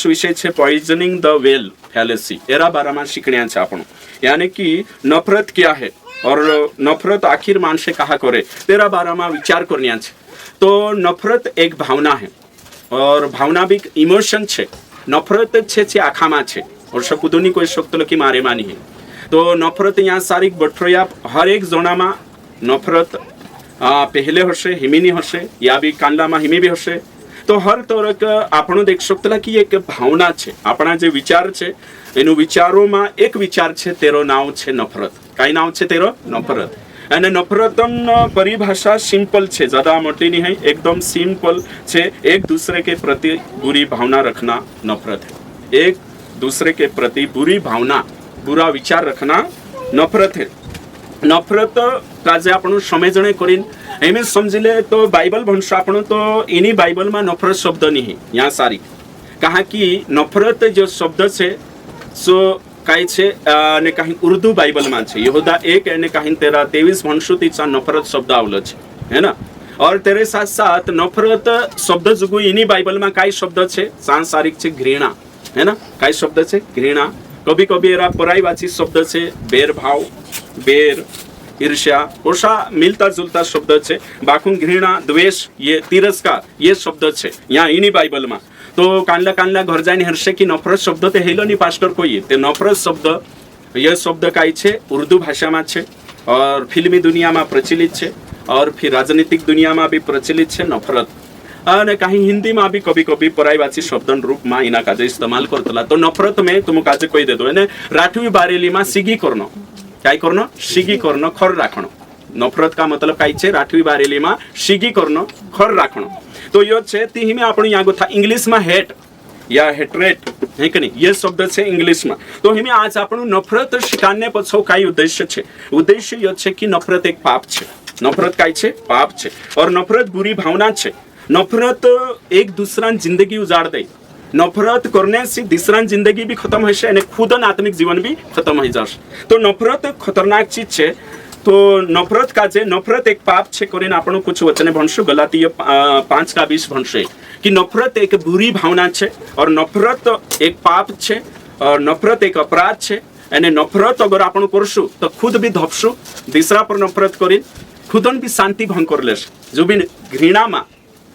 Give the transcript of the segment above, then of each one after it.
विषय छे poisoning the well fallacy. Era बारे में सीखने छे आपण, यानी कि नफरत क्या है और नफरत आखिर मानसे कहा करे तेरा बारे में विचार करने छे। तो नफरत एक भावना है और भावना भी इमोशन छे। नफरत छे आखामा छे और शकुदोनी कोई शक्तलो की मारे मानी है। तो नफरत यहाँ सारी बठरोया हर एक जोनामा नफरत पहले हशे हिमीनी हशे या भी कांडलामा हिमी भी हशे। तो हर तरह आपण देख सकतला कि एक भावना छे। आपणा जे विचार छे एनु विचारों एक विचार छे तेरो नाम छे नफरत। काई नाम छे तेरो? नफरत। અને नफरतन परिभाषा सिंपल छे, ज्यादा मोटी नहीं है, एकदम सिंपल छे। एक दूसरे के प्रति बुरी भावना रखना नफरत है। एक दूसरे के प्रति बुरी भावना, बुरा विचार रखना नफरत है। नफरत काजे आपण समझणे करीन एम समझले तो बाइबल भणशो आपण तो एनी बाइबल में नफरत शब्द नहीं यहाँ सारी कहा कि नफरत जो शब्द छे सो काय छे ने कहीं उर्दू बाइबल में छे। यहूदा 1 ने कहीं 13-23 भणशो तीचा नफरत शब्द आवलो छे, है ना। और तेरे साथ साथ नफरत शब्द जुगु एनी बाइबल में काय शब्द छे? सांसारिक छे घृणा, है ना। काय शब्द छे? घृणा। कभी कभी एरा पराईवाची शब्द छे बेर भाव, बेर, ईर्ष्या, ओषा मिलता जुलता शब्द छे। बाकू घृणा, द्वेष, ये तिरस्कार, ये शब्द छे यहाँ इनी बाइबल में। तो कांडला कांडला घर जाने हरशे कि नफरत शब्द ते हेलो नहीं पास्टर कोई ते नफरत शब्द यह शब्द काय छे उर्दू भाषा में छे और फिल्मी दुनिया में प्रचलित छे और फिर राजनीतिक दुनिया में भी प्रचलित छे नफरत। और कहीं हिंदी में भी कभी कभी पराईवाची शब्दन रूप में इना काजे इस्तेमाल करतला। तो नफरत में तुम काजे कोई दे दो ने राठवी बारेली में सीगी करनो, काय करनो? सीगी करनो, खर राखणो। नफरत का मतलब काय छे? राठवी बारेली में सीगी करनो, खर राखणो। तो यो छे ती में आपण यहाँ था इंग्लिश में हेट या हेट्रेट है कि नहीं, ये शब्द छे इंग्लिश में। तो हिमे आज आपण नफरत शिकाने पछो काय उद्देश्य छे? उद्देश्य यो छे कि नफरत एक पाप छे। नफरत काय छे? पाप छे। और नफरत बुरी भावना छे। नफरत एक दूसरा जिंदगी उजाड़ दे। नफरत करने से दूसरा जिंदगी भी खत्म है और खुदन आत्मिक जीवन भी खत्म हो जाए। तो नफरत खतरनाक चीज है। तो नफरत का जे नफरत एक पाप छे करीने आपण कुछ वचने भणशो गलातीय 5:20 भणशे कि नफरत एक बुरी भावना छे और नफरत एक पाप छे और नफरत एक अपराध छे। एने नफरत अगर आपण करशु तो खुद भी धपशु, दूसरा पर नफरत करी खुदन भी शांति भंग कर लेश। जो भी घृणा में,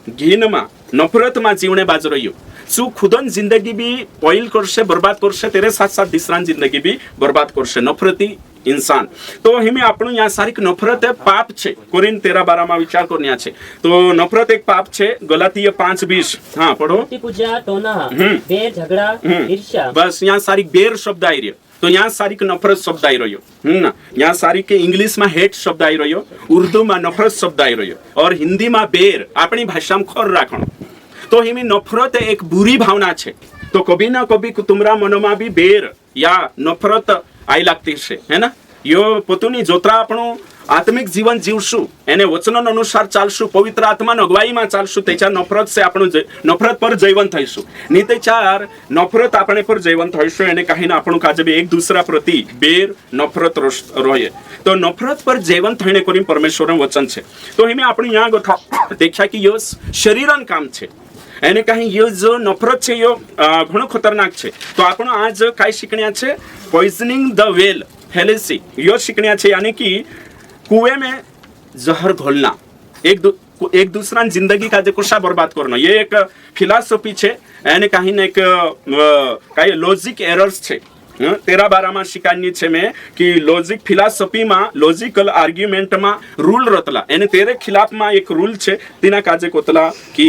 घिन में, नफरत में जीवने बाज रही सु खुदन जिंदगी भी पॉइल करशे, बर्बाद करशे, तेरे साथ साथ दूसरा जिंदगी भी बर्बाद करशे। नफरती इंसान। तो हिमे आपण यहाँ सारी नफरत है पाप छे कोरिन 13-12 में विचार करनिया छे। तो नफरत एक पाप छे गलातीय 5:20। हाँ पढ़ो। पूजा, टोना, बेर, झगड़ा, ईर्ष्या। बस यहाँ सारी बेर शब्द आई रही। तो यहाँ सारी नफरत शब्द आई रही ना। यहाँ सारी के इंग्लिश में हेट शब्द आई रही, उर्दू में नफरत शब्द आई रही और हिंदी में बेर, अपनी भाषा में खर राखण। तो हिमे नफरत एक बुरी भावना छे। तो कभी ना कभी तुम्हारा मन में भी बेर या नफरत आई लगती है ना। यो पोतुनी जोतरा आपणो आत्मिक जीवन जीवशु, एने वचनन अनुसार चालशु, पवित्र आत्मा अगुवाई में चालशु, तेचा नफरत से आपण नफरत पर जयवंत थईशु। नहीं तेचार नफरत आपणे पर जयवंत थईशु एने कहीं ना आपण काजे एक दूसरा प्रति बेर नफरत रहे। तो नफरत पर जयवंत थईने करी परमेश्वरन वचन छे। तो हिमे आपण यहाँ गथा देखा कि यो शरीरन काम छे। एने कहीं यो जो नफरत छे यो घणो खतरनाक छे। तो आपण आज काय शिकण्या छे? पॉइजनिंग द वेल फैलेसी यो शिकण्या छे, यानी कि कुएं में जहर घोलना, एक दूसरा जिंदगी का कुशा बर्बाद करना। ये एक फिलॉसफी छे। एने कहीं एक काय लॉजिक एरर्स छे। 13-12 में शिकानी छे में कि लॉजिक फिलॉसफी में लॉजिकल आर्ग्यूमेंट में रूल रतला एने तेरे खिलाफ में एक रूल छे तीना काजे कोतला कि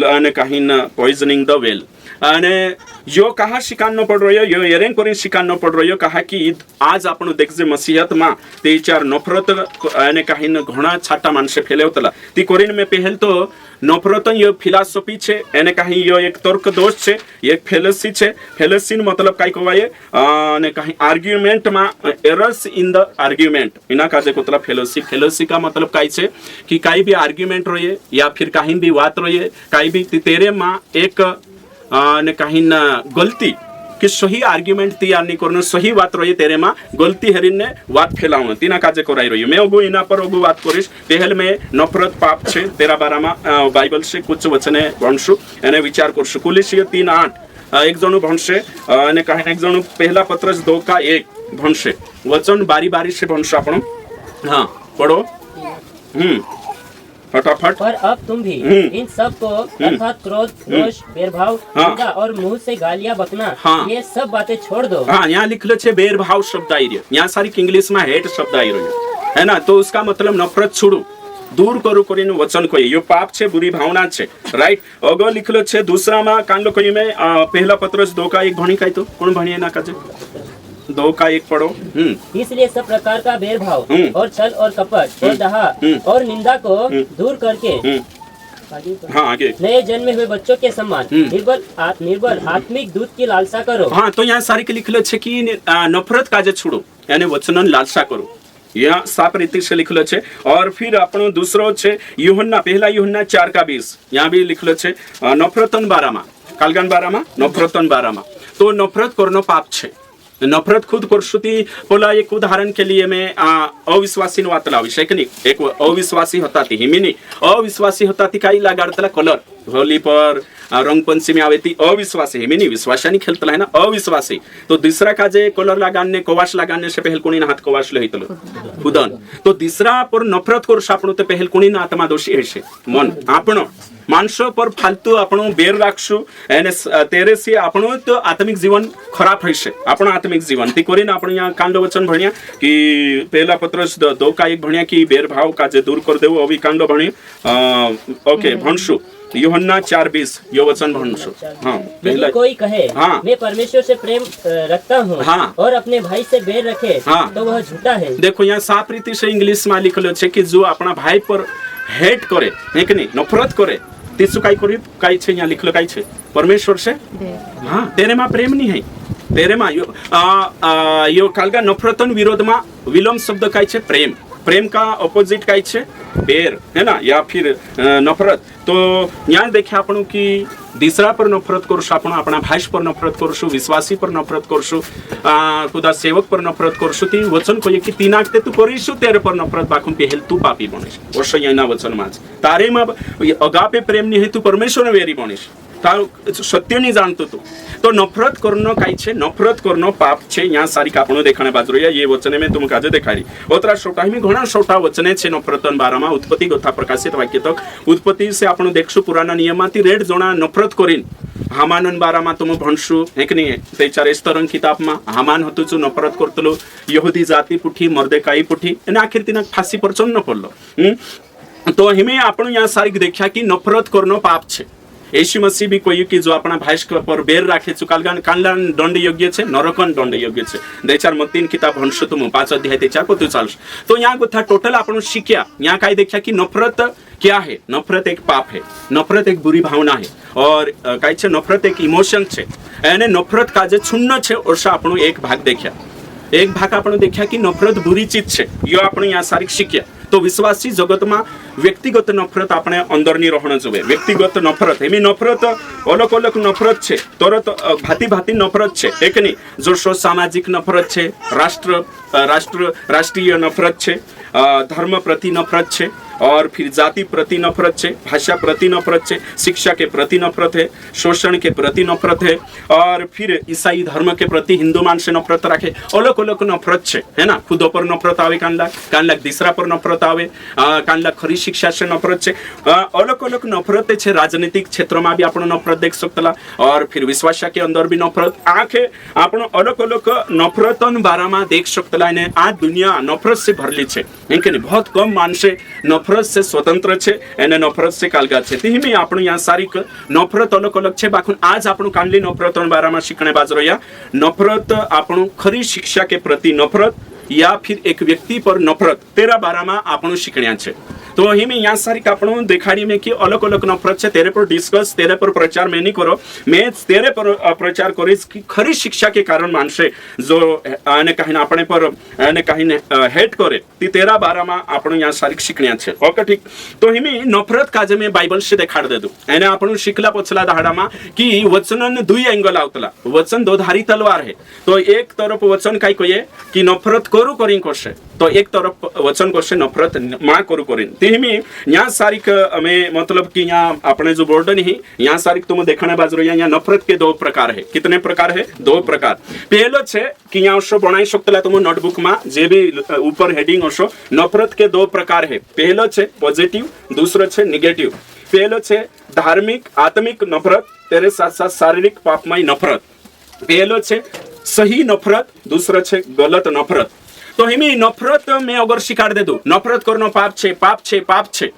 एने कहीं पॉइजनिंग द वेल। अने यो कहा शिकानो पड़ रही है, यो एरेंग कोरिन शिकानो पड़ रही है। कहा कि आज आपण देखजे मसीहत में ते चार नफरत एने कहीं घणा छाटा मानसे फैलावतला ती कोरिन में पहल तो नफरत यो फिलॉसफी छे। एने कहीं यो एक तर्क दोष छे, एक फेलसी छे। फेलसी मतलब काय कहवाय ने कहीं आर्ग्यूमेंट में एरर्स इन द आर्ग्यूमेंट इना काजे कोतला फेलसी। फेलसी का मतलब काय छे कि काई भी आर्ग्यूमेंट रहे या फिर कहीं भी बात रहे, काई भी तेरे में एक ने कहीं न गलती कि सही आर्ग्यूमेंट तैयार नहीं करना, सही बात रही तेरे में गलती हरिन ने बात फैलाव तीना काजे कराई रही। मैं ओगो इना पर ओगो बात करीश। पहल में नफरत पाप छे 13-12 में बाइबल से कुछ वचने भणशु एने विचार करशु। कुलिसिय 3:8 एक जणू भणशे અને કહીને એક જણું પહેલા પત્રસ 2 का 1 ભણશે વચન બારી બારી से ભણશો આપણો हाँ पढ़ो फटाफट। पर अब तुम भी इन सब को अर्थात क्रोध, रोष, भेदभाव, निंदा और मुंह से गालियां बकना, ये सब बातें छोड़ दो। हाँ, यहाँ लिखलो छे भेदभाव शब्द आई रही, यहाँ सारी इंग्लिश में हेट शब्द आई रही है ना, तो उसका मतलब नफरत छोड़ो, दूर करू કરીને वचन कोई यो पाप छे, बुरी भावना छे, राइट। अगो लिखलो छे दूसरा में कांड कोई में पहला पत्रस 2 का 1 भणी काई तो कौन भणी ना काजे 2 का 1 पढ़ो। इसलिए सब प्रकार का भेदभाव और छल और कपट और दहा और निंदा को दूर करके हाँ आगे नए जन्मे हुए बच्चों के समान निर्बल आत्मिक दूध की लालसा करो। हाँ, तो यहाँ सारी के लिखलो छे कि नफरत काजे छोड़ो यानी वचनन लालसा करो, यहाँ साफ रीति से लिखलो छे। और फिर अपनो दूसरो छे यूहन्ना पहला यूहन्ना 4 का 20, यहाँ भी लिखलो छे नफरतन बारामा कालगन बारामा नफरतन बारामा, तो नफरत करनो पाप छे। नफरत खुद करशुती बोला एक उदाहरण के लिए मैं अविश्वासी नो वातला विषय के नहीं, एक अविश्वासी होता थी हिमिनी अविश्वासी होता थी काही लागाडतला कलर होली पर रंगपंचमी आवे ती अविश्वासी हिमिनी विश्वासानी खेलतला है ना अविश्वासी, तो दूसरा का जे कलर लगाने कोवाश लगाने से पहल कोणी हाथ कोवाश लहितलो खुदन, तो दूसरा पर नफरत करश आपण ते पहल कोणी आत्मा दोषी हेशे मन आपण माणसो पर फालतू आपण बेर राखशु एने तेरे से आपण तो आत्मिक जीवन खराब हईशे, आपण आत्मिक जीवन ती कोरीने आपण यहाँ कांड वचन भण्या कि पहला पत्रस 2 का 1 भण्या कि बेर भाव का जे दूर कर देवो अभी कांड भणी ओके भणशु यूहन्ना 4:20 यो वचन भणशु। हाँ, यदि कोई कहे मैं परमेश्वर से प्रेम रखता हूँ और अपने भाई से बैर रखे तो वह झूठा है। देखो यहाँ साफ रीति से इंग्लिश में लिखलो छे कि जो अपना भाई पर हेट करे है कि नहीं नफरत करे तीसु काई करी काई छे यहाँ लिखलो काई छे परमेश्वर से हाँ तेरे में प्रेम नहीं है, तेरे में यो कालगा नफरतन विरोध में विलोम शब्द काई छे प्रेम, प्रेम का ऑपोजिट काई छे बेर है ना या फिर नफरत। तो यहाँ देखे आपण की दूसरा पर नफरत करशु आपण अपना भाई पर नफरत करशु विश्वासी पर नफरत करशु खुदा सेवक पर नफरत करशु ती वचन कोई कि तीनाक ते तू करीशु तेरे पर नफरत बाखुन पहल तू पापी बनिश वर्ष यहाँ वचन माज तारे में अगापे प्रेम नहीं है तू परमेश्वर वेरी बनिश सत्य नहीं जानतो तो नफरत करनो काई छे नफरत करनो पाप छे। यहाँ सारी कापणो देखाने बाजरो ये वचने में तुम काजे देखाडी ओतरा छोटा ही में घणा छोटा वचने छे नफरतन बारामा उत्पत्ति कथा प्रकाशित वाक्य तक उत्पत्ति से आपण देखशु पुराना नियमाती रेड जोना नफरत करीन हामानन बारामा तुम भणशु एक नहीं ते 4 तरंग किताब में हामान हतु जो नफरत करतलो यहूदी जाति पुठी मर्देकाई पुठी एने आखिर तिना फांसी पर चढ़नो पड़लो। तो हिमे आपण यहाँ सारी देखा कि नफरत करनो पाप छे। यीशु मसीह भी कोई कि जो अपना भाई पर बेर राखे चुकालगान कांडलान दंड योग्य छे नरकन दंड योग्य छे 2-3 किताब भणशु तुम 5 अध्याय 4 चालश। तो यहाँ गोथा टोटल आपण शिक्या यहाँ काय देखा कि नफरत क्या है, नफरत एक पाप है, नफरत एक बुरी भावना है और काय छे नफरत एक इमोशन छे एने नफरत का जे छुन्न छे ओरसा आपण एक भाग देखा, एक भाग आपण देखा कि नफरत बुरी चीज छे यो आपण यहाँ सारी शिक्या। तो विश्वासी जगत में व्यक्तिगत नफरत अपने अंदर नहीं रहना जोवे, व्यक्तिगत नफरत एमी नफरत अलग अलग नफरत छे तरत भांति भांति नफरत छे एक नहीं जो सामाजिक नफरत छे राष्ट्रीय नफरत छे धर्म प्रति नफरत छे और फिर जाति प्रति नफरत है, भाषा प्रति नफरत है, शिक्षा के प्रति नफरत है, शोषण के प्रति नफरत है और फिर ईसाई धर्म के प्रति हिंदू मान से नफरत रखे अलग अलग नफरत है ना। खुद पर नफरत आवे कान लाग तीसरा पर नफरत आवे कान लाग खरी शिक्षा से नफरत है अलग अलग नफरत है। राजनीतिक क्षेत्र में भी आप नफरत देख सकता और फिर विश्वास के अंदर भी नफरत आखे आप अलग अलग नफरतन बारा में देख सकता है। आ दुनिया नफरत से भरली है, बहुत कम मानसे नफरत से स्वतंत्र छे एने नफरत से कालगा छे। ती में आपण यहाँ सारी नफरत अलग अलग छे बाखुन आज आपण कांडली नफरतन बारा में शिकणे बाजरो या नफरत आपण खरी शिक्षा के प्रति नफरत या फिर एक व्यक्ति पर नफरत तेरा बारा में आपण शिकण्या छे। तो ही में यहाँ सारी आपण देखाड़ी में कि अलग अलग नफरत है तेरे पर डिस्कस तेरे पर प्रचार मैं नहीं करो, मैं तेरे पर प्रचार करीश कि खरी शिक्षा के कारण मानसे जो आने कहीं अपने पर आने कहीं हेट करे ती तेरा बारा में आपण यहाँ सारी शिकण्या छे। ओके ठीक। तो ही में नफरत काजे में बाइबल से देखाड़ दे दू एने आपण शिकला पछला दहाड़ा में कि वचनन 2 एंगल आवतला, वचन 2 धारी तलवार है। तो एक तरफ वचन काई कहे कि नफरत करू करीन करशे तो एक तरफ वचन करशे नफरत मा करू करीन तेहमी यहाँ सारिक हमें मतलब कि यहाँ अपने जो बोर्ड नहीं यहाँ सारिक तुम देखने बाजू यहाँ नफरत के 2 प्रकार है कितने प्रकार है 2 प्रकार पहलो छे कि यहाँ ओशो बनाई सकते तुम नोटबुक में जे भी ऊपर हेडिंग ओशो नफरत के 2 प्रकार है पहलो छे पॉजिटिव दूसरो छे निगेटिव पहलो छे धार्मिक आत्मिक नफरत तेरे साथ साथ शारीरिक पापमय नफरत पहलो छे सही नफरत दूसरो छे गलत नफरत तो हिमी नफरत में अगर स्वीकार दे दू नफरत करनो पाप छे पाप छे पाप छे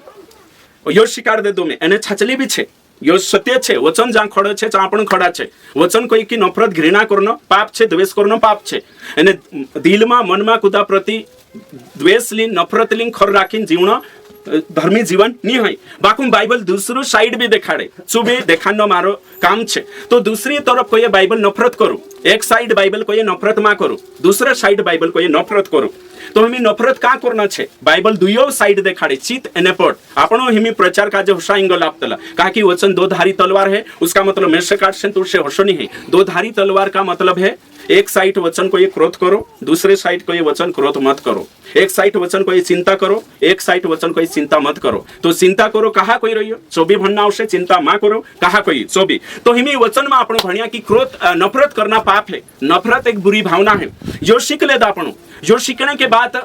यो स्वीकार दे दू मैं एने छाचली भी छे यो सत्य छे वचन जहाँ खड़ो छे जहाँ पण खड़ा छे वचन कोई की नफरत घृणा करनो पाप छे द्वेष करनो पाप छे एने दिल में मन में कुदा प्रति द्वेष लीन नफरत लीन खर राखीन जीवनो धर्मी जीवन नहीं है बाकू बाइबल दूसरो साइड भी देखाड़े सुबह देखानो मारो काम छे तो दूसरी तरफ कोई बाइबल नफरत करू एक साइड बाइबल कोई नफरत मा करू दूसरा साइड बाइबल कोई नफरत करू तो हमें नफरत का करना छे बाइबल दुयो साइड देखाड़े चित एने पट आपनो हिमी प्रचार का जो होशा इंगल आपतला कहा कि वचन 2 धारी तलवार है उसका मतलब मेरे से काट से तुझसे होशो नहीं है 2 धारी तलवार का मतलब है एक साइड वचन को ये क्रोध करो दूसरे साइड को ये वचन क्रोध मत करो एक साइड वचन को ये चिंता करो एक साइड वचन को ये चिंता मत करो तो चिंता करो कहा कोई रही हो 24 भणना आवशे चिंता मा करो कहा कोई 24 तो हिमी वचन में आपण भणिया कि क्रोध नफरत करना पाप है नफरत एक बुरी भावना है जो सीख लेदा आपण जो सीखने के बाद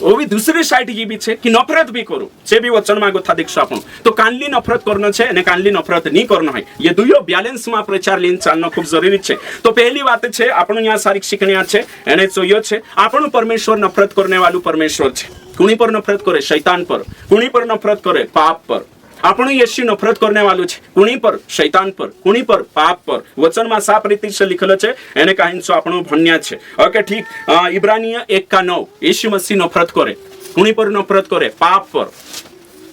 वो भी दूसरी साइड ये भी छे कि नफरत भी करो से भी वचन में गोथा देखशो आपण तो कानली नफरत करनो छे ने कानली नफरत नहीं करनो है ये दुयो बैलेंस में प्रचार लीन चालनो खूब जरूरी छे तो पहली बात छे आपण यहाँ सारिक शिकणिया छे एने चोयो छे आपण परमेश्वर नफरत करने वालू परमेश्वर छे कुणी पर नफरत करे शैतान पर कुणी पर नफरत करे पाप पर आपण यीशु नफरत करने वालू छे कुणी पर शैतान पर कुणी पर पाप पर वचन में साफ रीति से लिखल छे एने काहिन सो आपण भण्या छे ओके ठीक इब्रानिय 1:9 यीशु मसीह नफरत करे कुणी पर नफरत करे पाप पर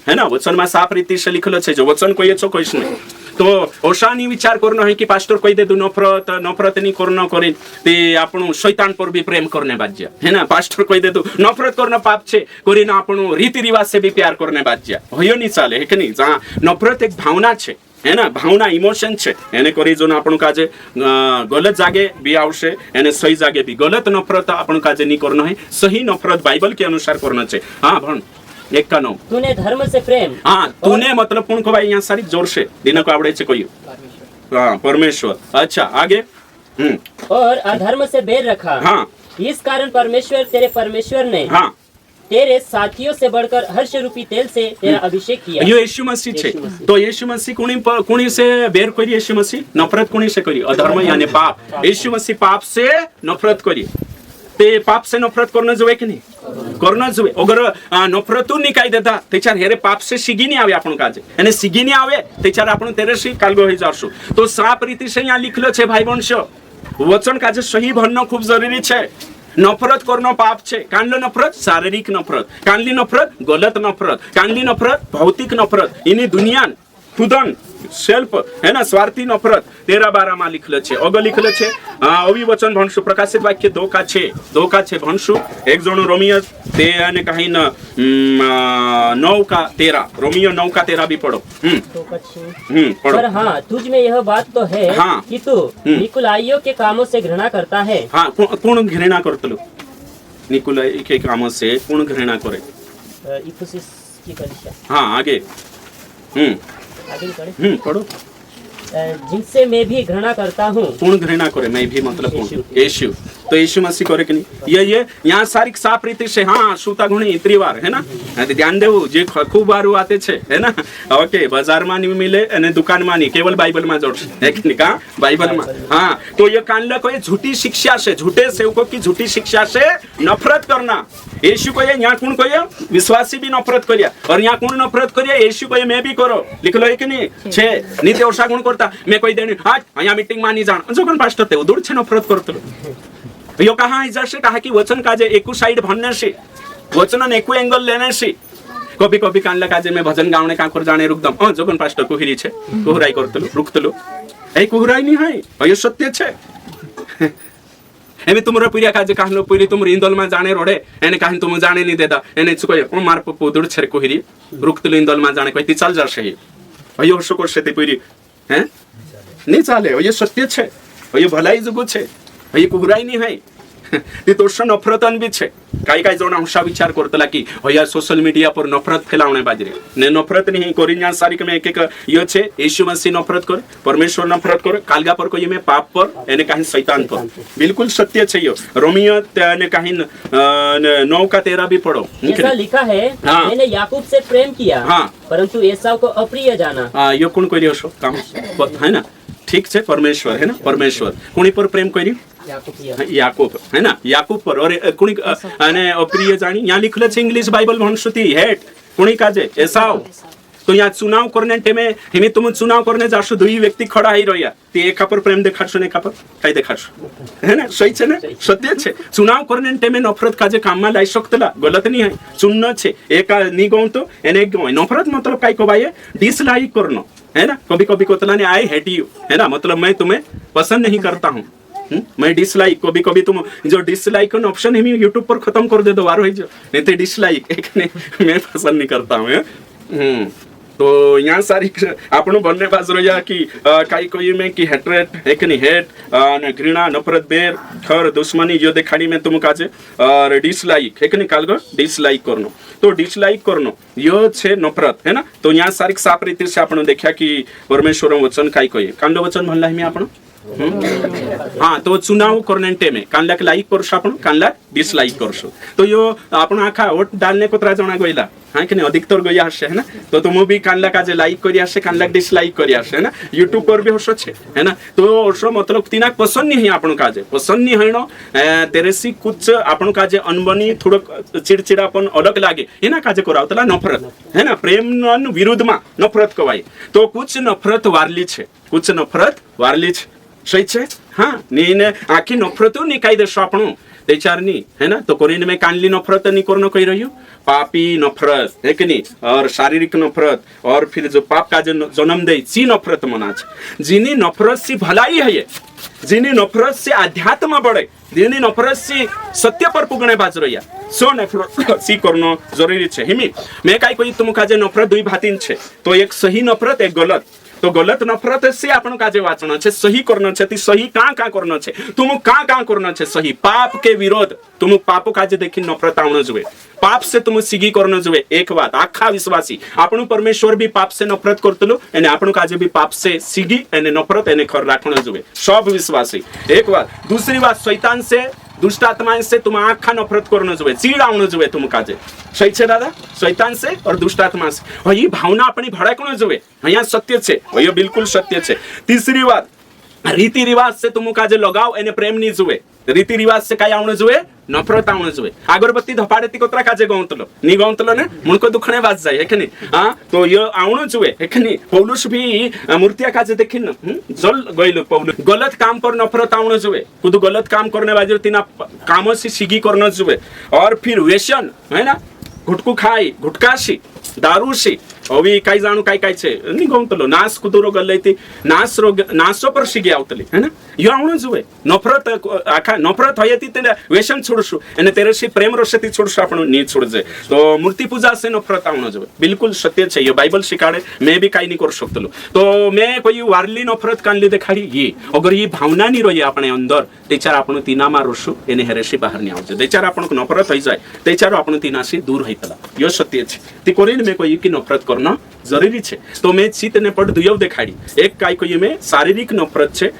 है ना वचन में साफ रीति से लिखल छे जो वचन कोई छो कोई नहीं तो ओशानी विचार करना है कि पास्टर कोई दे दू नफरत नफरत नहीं करना करे ते आपण शैतान पर भी प्रेम करने बाज्या है ना पास्टर कोई दे दू नफरत करना पाप छे कोरी ना आपण रीति रिवाज से भी प्यार करने बाज्या होयो नहीं चाले है कि नहीं जहाँ नफरत एक भावना छे है ना भावना इमोशन छे एने करी जो आपण काजे गलत जागे भी आवशे एने सही जागे भी गलत नफरत आपण काजे नहीं करना है सही नफरत बाइबल के अनुसार करना छे हां भण 1:9 तूने धर्म से प्रेम हाँ तूने मतलब कौन को भाई यहाँ सारी जोर से दिन को आवड़े छे कोई हाँ परमेश्वर अच्छा आगे और अधर्म से बैर रखा हाँ इस कारण परमेश्वर तेरे परमेश्वर ने हाँ तेरे साथियों से बढ़कर हर्ष रूपी तेल से तेरा अभिषेक किया यो यीशु मसीह छे तो यीशु मसीह कुणी से बैर करी यीशु मसीह नफरत कुणी से करी अधर्म यानी पाप यीशु मसीह पाप से नफरत करी ते पाप से नफरत करना जोवे कि नहीं करना जोवे अगर नफरत नहीं काई देता तेचार हेरे पाप से सीगी नहीं आवे आपण काजे एने सीगी नहीं आवे तेचार आपण तेरे से कालगो होई जारसु तो साफ रीति से यहाँ लिखलो छे भाई वंश वचन काजे सही भरनो खूब जरूरी छे नफरत करनो पाप छे कानलो नफरत शारीरिक नफरत कानली नफरत गलत नफरत कानली नफरत भौतिक नफरत इनी दुनिया खुदन सेल्फ है ना स्वार्थी नफरत 13:12 में लिखल छे अग लिखल छे अवी वचन भणसु प्रकाशित वाक्य 2:6 भणसु एक जणो रोमियो ते ने कहीं न 9:13 रोमियो 9:13 भी पढ़ो पढ़ो पर हाँ तुझ में यह बात तो है हाँ, कि तू निकुलाइयों के कामों से घृणा करता है हाँ पूर्ण घृणा करतलो निकुलाई के कामों से पूर्ण घृणा करे इफिसुस की कलीसिया हाँ आगे आगे पढ़े पढ़ो जिनसे मैं भी घृणा करता हूँ पूर्ण घृणा करे मैं भी मतलब यीशु तो यीशु मसीह करे कि नहीं ये यहाँ सारी साफ रीति से हाँ सूता गुणी इतनी बार है ना ध्यान देव जे खूब बार आते छे है ना ओके बाजार में नहीं मिले અને दुकान में नहीं केवल बाइबल में जोड़ है कि नहीं कहा बाइबल में हाँ तो ये कान को ये झूठी शिक्षा से झूठे सेवकों की झूठी शिक्षा से नफरत करना यीशु को ये यहाँ कौन को ये विश्वासी भी नफरत करिया और यहाँ कौन नफरत करिया यीशु को ये मैं भी करो लिख लो है कि नहीं छे नित्य वर्षा गुण करता मैं कोई देने आज यहाँ मीटिंग में नहीं जान जो कौन पास्टर थे दूर छे नफरत करते यो कहा इजसे कहा कि वचन काजे एकू साइड भन्ने से वचन एकू एंगल लेने से कभी कभी कान काजे में भजन गावने का कर जाने रुकदम जो कौन पास्टर कुहिरी छे कुहराई करतलो रुकतलो ए कुहराई नहीं है यो सत्य छे एमे तुमरा पुरिया काजे कहलो पुरी तुम इंदोल में जाने रोडे एने काहिन तुम जाने नहीं देदा एने चुको ओ मार पुदुड़ छे कुहिरी रुकतलो इंदोल में जाने कोई ती चल जासे अयो शको से पुरी हैं नहीं चाले ये सत्य छे ये भलाई जुगु छे ये कुहराई नहीं है ती तोष नफरतन बी छे काही काही जण असा विचार करतला की होया सोशल मीडिया पर नफरत फैलावणे बाजरे ने नफरत नहीं कोरिन्या सारिक में एक यो छे यीशु मसीह नफरत कर परमेश्वर नफरत कर कालगा पर कोई में पाप पर एने कहीं शैतान पर बिल्कुल सत्य छे यो रोमियो ने कहीं 9:13 भी पढ़ो ऐसा लिखा है मैंने याकूब से प्रेम किया परंतु एसाव को अप्रिय जाना यो कोण कोई हो काम है ना ठीक छे परमेश्वर है ना परमेश्वर कोणी पर प्रेम कोई याकूब है ना याकूब पर और कोणी अने अप्रिय जाणी यहाँ लिखलं छे इंग्लिश बाइबल म्हणसुती हेट कोणी काजे एसाव तो यहाँ चुनाव करने टेमे हिमी तुम चुनाव करने जाशो दुई व्यक्ति खड़ा ही रहिया ते एका पर प्रेम देखाडशो ने एका पर काय देखाडशो है ना सही छे ने सत्य छे चुनाव करने टेमे नफरत काजे काम में लाई सकतला गलत नहीं है चुनना छे एका नी गौ तो एने नफरत मतलब काय को भाई डिसलाइक करनो है ना कभी कभी कोतला ने आई हेट यू है ना मतलब मैं तुम्हें पसंद नहीं करता हूँ मैं डिसलाइक कभी कभी तुम जो डिसलाइक ऑप्शन है यूट्यूब पर खत्म कर दे दो वारो है जो नहीं तो डिसलाइक एक मैं पसंद नहीं करता हूँ तो यहाँ सारी आपण बनने बाज रहा कि काही कोई में कि हेट्रेट एक नहीं हेट घृणा नफरत बेर खर दुश्मनी जो देखाड़ी में तुम काजे और डिसलाइक एक नहीं कालगो डिसलाइक करनो तो डिसलाइक करनो यो छे नफरत है ना तो यहाँ सारी साफ रीति से आपण देखा कि परमेश्वर वचन काही कोई कांड वचन म्हणला है मी आपण हाँ तो चुनाव करने टेमे कानला लाइक करशो आपण कानला डिसलाइक करशो तो यो आपण आखा वोट डालने को त्रा जना गइला हाँ कि अधिकतर गई आसे है ना तो तुम भी कानला काजे लाइक करी आसे कानला डिसलाइक करी आसे है ना यूट्यूब पर भी होशो छे है ना तो ओशो मतलब तीना पसंद नहीं है आपण काजे पसंद नहीं है नो तेरेसी कुछ आपण काजे अनबनी थोड़ो चिड़चिड़ापन अलग लागे है ना काजे करावतला नफरत है ना प्रेम विरुद्ध में नफरत कवाय तो कुछ नफरत वारली छे कुछ नफरत वारली छे सही छे हाँ नीने आखी नफरतो नी काई देशो आपणो तेचारनी है ना तो कोरिन में कानली नफरत नहीं करनो कही रहियो पापी नफरत है कि नहीं और शारीरिक नफरत और फिर जो पाप का जन्म दे सी नफरत मना छे जिनी नफरत सी भलाई है ये जिनी नफरत से अध्यात्म बढ़े जिनी नफरत से सत्य पर पुगने बाज रहिया सो नफरत सी करनो जरूरी छे हिमी मैं काई कोई तुम काजे नफरत दुई भातीन छे तो एक सही नफरत एक गलत तो गलत नफरत से आपण काजे वाचना छे सही करना छे ती सही का करना छे तुम का करना छे सही पाप के विरोध तुम पाप काजे देखी नफरत आवण जुए पाप से तुम सिगी करना जुए एक बात आखा विश्वासी आपण परमेश्वर भी पाप से नफरत करतलो एने आपण काजे भी पाप से सिगी एने नफरत एने खर राखण जुए सब विश्वासी एक बात दूसरी बात शैतान से दुष्ट आत्माएं से तुम आखा नफरत करना जुए चीड़ आवण जुए तुम काजे सही छे दादा शैतान से और दुष्ट आत्मा से और ये भावना अपनी भड़कण जुए यहाँ सत्य छे ये बिल्कुल सत्य छे तीसरी बात रीति रिवाज से तुम काजे लगाव एने प्रेम नहीं जुए रीति रिवाज से काय आवण जुए नफरत आवण जुए अगरबत्ती धपाड़े ती कोतरा काजे गौंतलो नी गौंतलो ने मुनको दुखणे बाज जाय है हाँ तो ये आवण जुए है पौलुस भी मूर्तिया काजे देखिन जल गइलो पौलुस गलत काम पर नफरत आवण जुए खुद गलत काम करने बाजे तीना काम से सिगी करना जुए और फिर व्यसन है ना गुटकू खाई गुटकाशी दारूशी अवी काय जाणू काय छे नी गौंतलो नास कुदुरो गल्लैती नासो पर सिगी आवतली है ना यो आवण जुए नफरत आखा नफरत होयती ते व्यसन छोड़सु एने तेरेसी प्रेम रसती छोड़सु आपण नी छोड़जे तो मूर्ति पूजा से नफरत आवण जुए बिल्कुल सत्य छे ये बाइबल शिकाडे मैं भी काय नी कर सकतलो तो मैं कोई वारली नफरत कानली देखाडी ये अगर ये भावना नी रही आपणे अंदर तेचार आपण तीना मारसु एने हेरेसी बाहर नी आवजे तेचार आपण नफरत होई जाय तेचार आपण तीनासी दूर होईतला यो सत्य छे ती कोरीन में कोई की नफरत करना जरूरी छे तो मैं चित ने पड़ दुयो देखाड़ी एक काय कोई में शारीरिक नफरत छे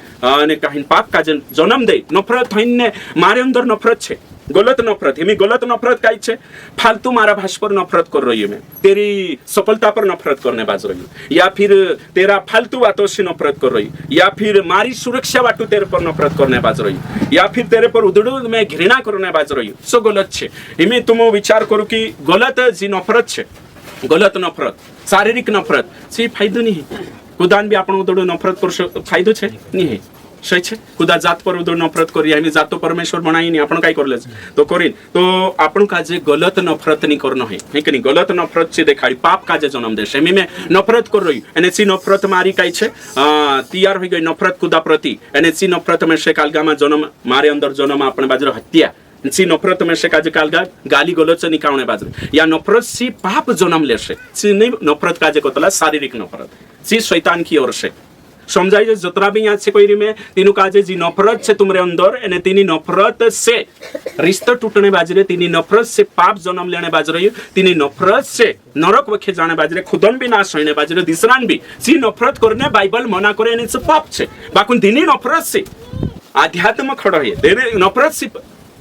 ने काहिन पाप का जन्म दे नफरत होइने मारे अंदर नफरत छे गलत नफरत हिमी गलत नफरत काय छे फालतू मारा भाष पर नफरत कर रही है मैं तेरी सफलता पर नफरत करने बाज रही हूँ या फिर तेरा फालतू बातों से नफरत कर रही या फिर मारी सुरक्षा बाटू तेरे पर नफरत करने बाज रही या फिर तेरे पर उधड़ू में घृणा करने बाज रही सो गलत छे हिमी तुम विचार करो कि गलत जी नफरत छे गलत नफरत शारीरिक नफरत से फायदो नहीं खुदान भी आपण उधड़ो नफरत कर फायदो छे नहीं है सही छे खुदा जात पर उधड़ नफरत करी आमी जात तो परमेश्वर बनाई नहीं आपण काय करले तो करिन तो आपण का जे गलत नफरत नहीं करनो है कि नहीं गलत नफरत से देखाड़ी पाप का जे जन्म दे सेमी में नफरत कर रही एने सी नफरत मारी काय छे तैयार हो गई नफरत खुदा प्रति एने सी नफरत में से कालगामा जन्म मारे अंदर जन्म आपण बाजरो हत्या सी नफरत में से काजे कालगा गाली गलौच निकावणे बाजरो या नफरत सी पाप जन्म लेसे सी नहीं नफरत काजे कोतला शारीरिक नफरत सी शैतान की ओर से समझाई जतरा भी यहाँ से कोई में तीनों काजे जी नफरत से तुम्हारे अंदर एने तीनी नफरत से रिश्ता टूटने बाजरे, तीनी नफरत से पाप जन्म लेने बाजरे, तीनी नफरत से नरक वखे जाने बाजरे, खुदन भी नाश होने बाजरे, दिसरान भी सी नफरत करने बाइबल मना करे एने से पाप छे। बाकुन तीनी नफरत से आध्यात्म खड़ा है, तेरे नफरत से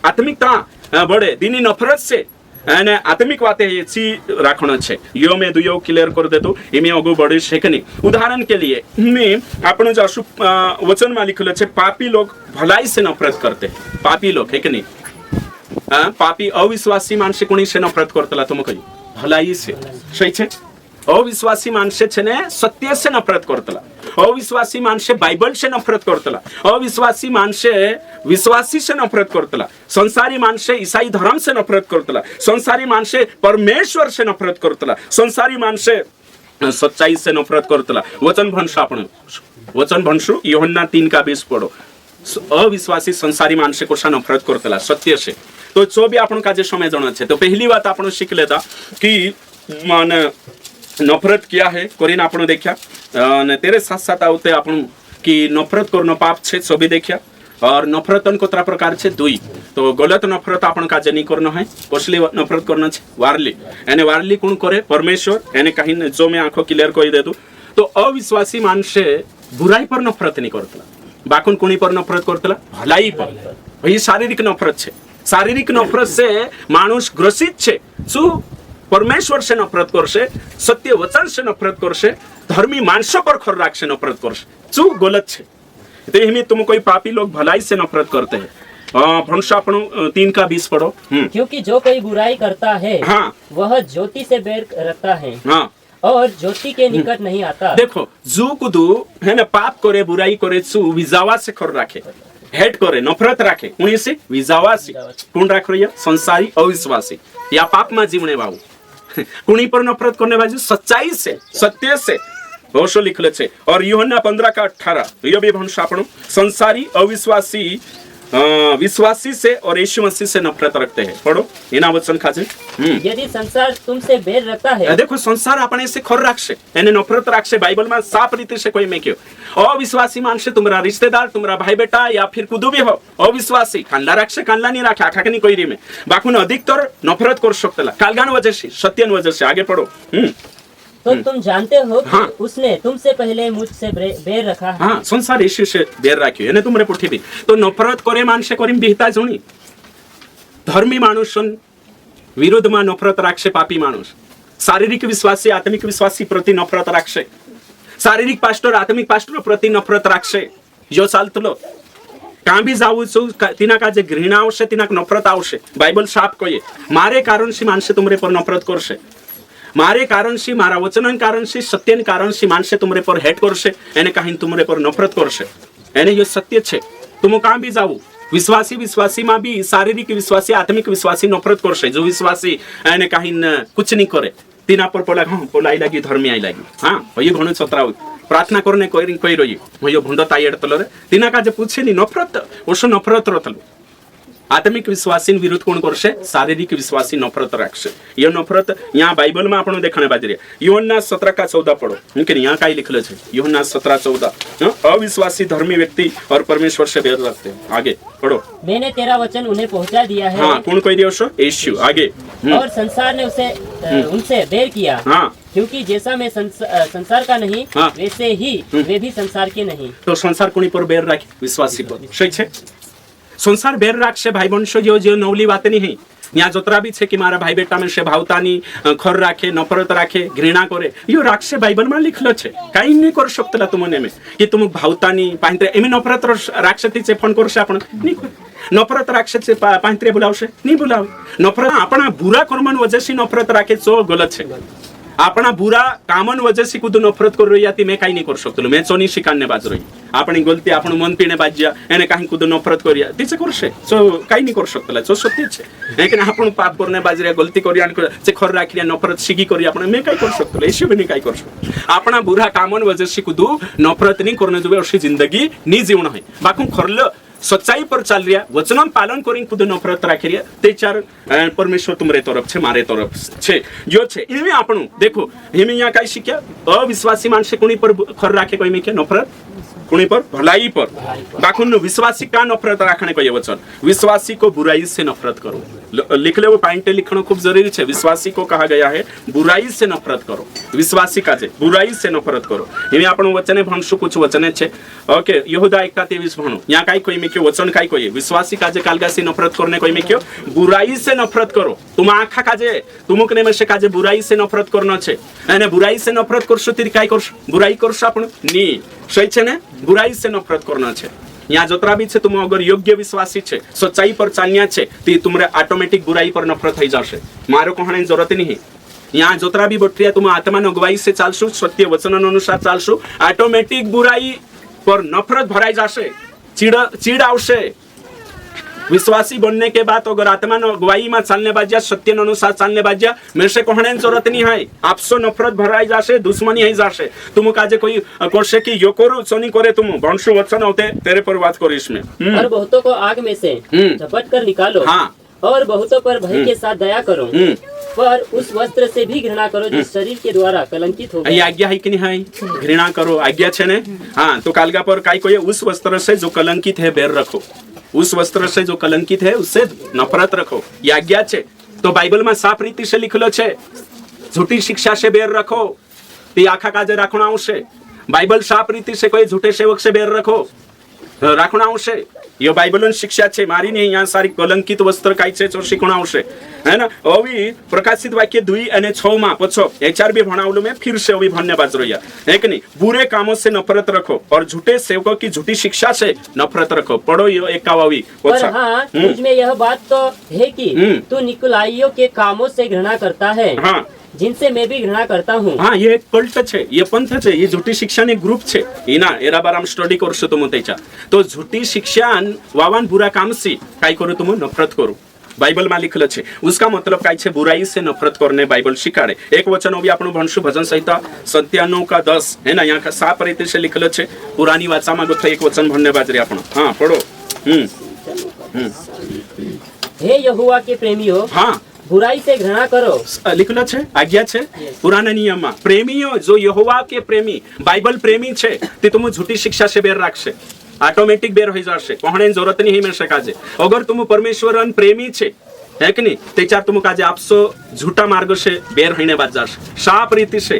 आत्मिकता बढ़े, तीनी नफरत से અને આત્મિક વાતે सी રાખણો છે यो में दुयो क्लियर कर दे तो इमे अगु बढ़ी છે કે नहीं। उदाहरण के लिए मैं आपण जो वचन में लिखल है पापी लोग भलाई से नफरत करते हैं, पापी लोग है कि नहीं। पापी अविश्वासी मानसे कोणी से नफरत करतला तुम कही भलाई से सही छे। अविश्वासी मानसे छे ने सत्य से नफरत करतला, अविश्वासी मानसे बाइबल से नफरत करतला, अविश्वासी मानसे विश्वासी से नफरत करतला, संसारी मानसे ईसाई धर्म से नफरत करतला, संसारी मानसे परमेश्वर से नफरत करतला, संसारी मानसे सच्चाई से नफरत करतला। वचन भंशु आपण वचन भंशु यूहन्ना 3:20 पढ़ो। अविश्वासी संसारी मानसे कोशा नफरत करतला सत्य से। तो जो भी आपण काजे समय जाना छे तो पहली बात आपण सीख लेता कि माने नफरत क्या है कोरिन आपण देखा ने तेरे साथ साथ आउते आपण कि नफरत करनो पाप छे सो भी देखा। और नफरतन कोतरा प्रकार छे दुई। तो गलत नफरत आपण काजे नहीं करनो है, कसली नफरत करनो छे वारली। एने वारली कोण करे परमेश्वर। एने कहीं जो मैं आंखों क्लियर कहि दे तो अविश्वासी मानसे बुराई पर नफरत नहीं करतला, बाकुन कोणी पर नफरत करतला भलाई पर। वही शारीरिक नफरत छे। शारीरिक नफरत से मानुष ग्रसित छे। सु परमेश्वर से नफरत करसे, सत्य वचन से नफरत करसे, धर्मी मानसों पर खर राख से नफरत करसे। चू गलत छे। तो यही में तुम कोई पापी लोग भलाई से नफरत करते हैं। भंशा 3:20 पढ़ो। क्योंकि जो कोई बुराई करता है हाँ वह ज्योति से बैर रखता है हाँ और ज्योति के निकट नहीं आता। देखो जू कुदू है ना पाप करे बुराई करे चू विजावा से खर राखे, हेट करे नफरत राखे उन्हीं से विजावा से कौन राख रही है संसारी अविश्वासी या पाप में जीवने बाबू कुणी पर नफरत करने बाजू सच्चाई से सत्य से होशो लिखले छे। और यूहन्ना 15:18 ये भी भंशा आपण संसारी अविश्वासी विश्वासी से और यीशु मसीह से नफरत रखते हैं। पढ़ो इना वचन खाजे। यदि संसार तुमसे बैर रखता है देखो संसार अपने से खर राखशे एने नफरत राखशे। बाइबल में साफ रीते से कोई में क्यों अविश्वासी मानसे तुम्हारा रिश्तेदार तुम्हारा भाई बेटा या फिर कुदू भी हो अविश्वासी कानला राखशे कानला नहीं राखे आखा के नहीं कोई री में बाकुन अधिकतर नफरत कर सकतला कालगान वजह से सत्यन वजह से। आगे पढ़ो। तो तुम जानते हो कि उसने तुमसे पहले मुझसे बैर रखा है। हाँ संसार यीशु से बैर राख्यो एने तुमरे पुठी भी तो नफरत करे मानसे करीम बिहता जुनी धर्मी मानुषन विरुद्ध में नफरत राखशे पापी मानुष। शारीरिक विश्वासी आत्मिक विश्वासी प्रति नफरत राखशे, शारीरिक पास्टर आत्मिक पास्टर प्रति नफरत राखशे। जो चालतलो कां भी जाऊ छू तिना का जे घृणा आवशे तिना नफरत आवशे। बाइबल साफ कहे मारे कारण से मानसे तुमरे पर नफरत करशे, मारे कारण से मारा वचन कारण से सत्यन कारण से मानसे तुमरे पर हेट करशे एने कहीं तुमरे पर नफरत करशे। एने यो सत्य छे। तुम कां भी जाऊ विश्वासी विश्वासी में भी शारीरिक विश्वासी आत्मिक विश्वासी नफरत करशे। जो विश्वासी एने कहीं कुछ नहीं करे तिना पर पोला हाँ पोला आई लगी धर्मी आई लगी हाँ वही घणु छतरा प्रार्थना करने कोई रही वही भुंड ताई तलो तिना का जे पूछे नहीं नफरत ओसो नफरत रतलो। आत्मिक विश्वासी विरुद्ध कौन करशे शारीरिक विश्वासी नफरत राखशे। ये नफरत यहाँ बाइबल में आपण देखने बाजरे यूहन्ना 17:14 पढ़ो। लेकिन यहाँ का लिखले छे यूहन्ना 17:14 अविश्वासी धर्मी व्यक्ति और परमेश्वर से बैर रखते हैं। आगे पढ़ो। मैंने तेरा वचन उन्हें पहुंचा दिया है। हाँ कौन कोई दियो यीशु। आगे और संसार ने उसे उनसे बैर किया हाँ क्योंकि जैसा मैं संसार का नहीं हाँ वैसे ही वे भी संसार के नहीं। तो संसार कोनी पर बैर राखे विश्वासी पर सही छे। संसार बैर राखशे भाई बंशो जो नवली बात नहीं है यहाँ जोतरा भी छे कि मारा भाई बेटा में से भावतानी खर राखे नफरत राखे घृणा करे यो राखशे बाइबल में लिखलो छे। काई नहीं कर सकतला तुमने में कि तुम भावतानी पांत्रे एमे नफरत राखशे ती फोन करशे आपण नहीं नफरत राखशे पांत्रे बुलावशे नहीं बुलावे। नफरत आपणा बुरा कर्मन वजह से नफरत राखे जो गलत छे। अपना बुरा कामन वजह से कुछ नफरत कर रही आती मैं कहीं नहीं कर सकता मैं चोनी शिकाने बाज रही अपनी गलती आपण मन पीने बाज्या एने कहीं कुछ नफरत करिया तीचे करशे सो कहीं नहीं कर सकता जो सत्य छे। लेकिन आपण पाप करने बाज रहा गलती करिया से खर राखिया नफरत सिगी करिया आपण मैं कहीं कर सकता ऐसे भी नहीं कहीं कर सकता। अपना बुरा कामन वजह से कुछ नफरत नहीं करने जो ऐसी जिंदगी नहीं जीवन है बाकू खरल सच्चाई पर चल रहा वचन पालन करी खुद नफरत राखी रहा ते चार परमेश्वर तुम्हारे तरफ छे मारे तरफ छे जो छे इनमें आपण देखो हिमे यहाँ कई शिक्या अविश्वासी मानसे कुणी पर खर राखे कोई में क्या नफरत कुणी पर भलाई पर बाकुन विश्वासी का नफरत राखने को ये वचन विश्वासी को बुराई से नफरत करो लिख ले वो पॉइंट लिखना खूब जरूरी है विश्वासी को कहा गया है बुराई से नफरत करो विश्वासी का जे बुराई से नफरत करो इमे आपण वचने भणसु कुछ वचने छे ओके यहूदा 1:23 भणो यहाँ काई कोई में क्यों वचन काई कोई विश्वासी का जे कालगा से नफरत करने कोई में क्यों बुराई से नफरत करो तुम आखा का जे तुमुक ने में से का जे बुराई से नफरत करना छे एने बुराई से नफरत करशो तिर काई करशो बुराई करशो आपण नी सही छे ने बुराई से नफरत करना छे यहाँ जोतरा भी छे तुम अगर योग्य विश्वासी छे सच्चाई पर चालनिया छे ती तुमरे ऑटोमेटिक बुराई पर नफरत થઈ जाशे मारो कहने जरूरत नहीं यहाँ जोतरा भी बटरिया तुम आत्मा अगुवाई से चालशु सत्य वचन अनुसार चालशु ऑटोमेटिक बुराई पर नफरत भराई जाशे चीड़ आवशे विश्वासी बनने के बाद अगर आत्मा अगुवाई में चालने बाजिया सत्य अनुसार चालने बाजिया मेरे से कहने जरूरत नहीं है आपसो नफरत भराई जाशे दुश्मनी है जाशे तुम काजे कोई कोशे की यो करो सोनी करे तुम वंशु वचन होते तेरे पर बात करो इसमें और बहुतों को आग में से झपट कर निकालो हाँ और बहुतों पर भय के साथ दया करो पर उस वस्त्र से भी घृणा करो जो शरीर के द्वारा कलंकित हो ये आज्ञा है कि नहीं है घृणा करो आज्ञा छे ने हाँ तो कालगा पर काई कोई उस वस्त्र से जो कलंकित है बैर रखो उस वस्त्र से जो कलंकित है उससे नफरत रखो ये आज्ञा छे तो बाइबल में साफ रीति से लिखलो छे झूठी शिक्षा से बैर रखो ते आखा काजे राखना आवशे बाइबल साफ रीति से कोई झूठे सेवक से बैर रखो राखना आवशे ये बाइबल शिक्षा छे मारी नहीं यहाँ सारी कलंकित वस्त्र काई छे तो शिखना आवशे है ना अभी प्रकाशित वाक्य 2 અને 6 में पछो एचआर भी भणावलो में फिर से अभी धन्यवाद रोया है कि नहीं बुरे कामों से नफरत रखो और झूठे सेवकों की झूठी शिक्षा से नफरत रखो पढ़ो ये 51 पर हाँ तुझमें यह बात तो है कि तू निकुलाइयों के कामों से घृणा करता है हाँ जिनसे मैं भी घृणा करता हूँ हाँ ये एक कल्ट छे ये पंथ छे ये झूठी शिक्षा ने ग्रुप छे इना एरा बाराम स्टडी करशो तुम तेचा तो झूठी शिक्षा वावन बुरा काम से काई करो तुम नफरत करो बाइबल में लिखल छे उसका मतलब काई छे बुराई से नफरत करने बाइबल शिकाड़े एक वचन भी आपण भणसु भजन संहिता 97:10 है ना यहाँ का साफ रीति से लिखल छे पुरानी वाचा में गोथ एक वचन भणने बाजरी आपण हाँ पढ़ो हे यहोवा के प्रेमियों हाँ बुराई से घृणा करो लिखलो छे आज्ञा छे पुराना नियम में प्रेमियों जो यहोवा के प्रेमी बाइबल प्रेमी छे ते तुम झूठी शिक्षा से बेर राखशे ऑटोमेटिक बेर हो जाशे कहने जरूरत नहीं मेरे काजे अगर तुम परमेश्वरन प्रेमी छे है कि नहीं ते चार तुम काजे आपसो झूठा मार्ग से बेर होने बाद जाशे साफ रीति से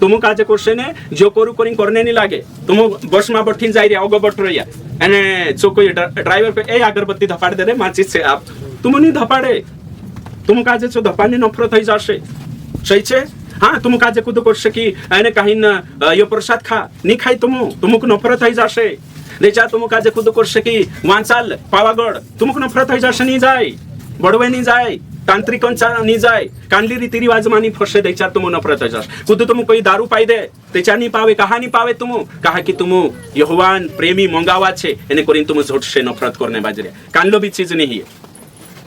तुम काजे कोशे ने जो करू करी करने नहीं लागे तुम बस में बैठी जाई रे अगो बट रहिया एने जो कोई ड्राइवर पे ए अगरबत्ती धपाड़ दे रे माचिस से आप तुम नहीं धपाड़े तुम काजे जो धपाने नफरत हो जाशे सही छे हाँ तुम काजे खुद कोशे की एने कहीं यो प्रसाद खा नहीं खाई तुमको नफरत हो जाशे देचा तुम काजे खुद कोशे की वांचाल पावागढ़ तुमको नफरत हो जाशे नहीं जाए बड़वे नहीं जाए तांत्रिक नहीं जाए कांडली रीति रिवाज मानी फसे देचा तुम नफरत हो जाशे खुद तुम कोई दारू पाई दे तेचा नहीं पावे कहा नहीं पावे तुम कहा कि तुम यहोवान प्रेमी मंगावा छे एने करी तुम झूठ से नफरत करने बाजरे कांडलो भी चीज नहीं है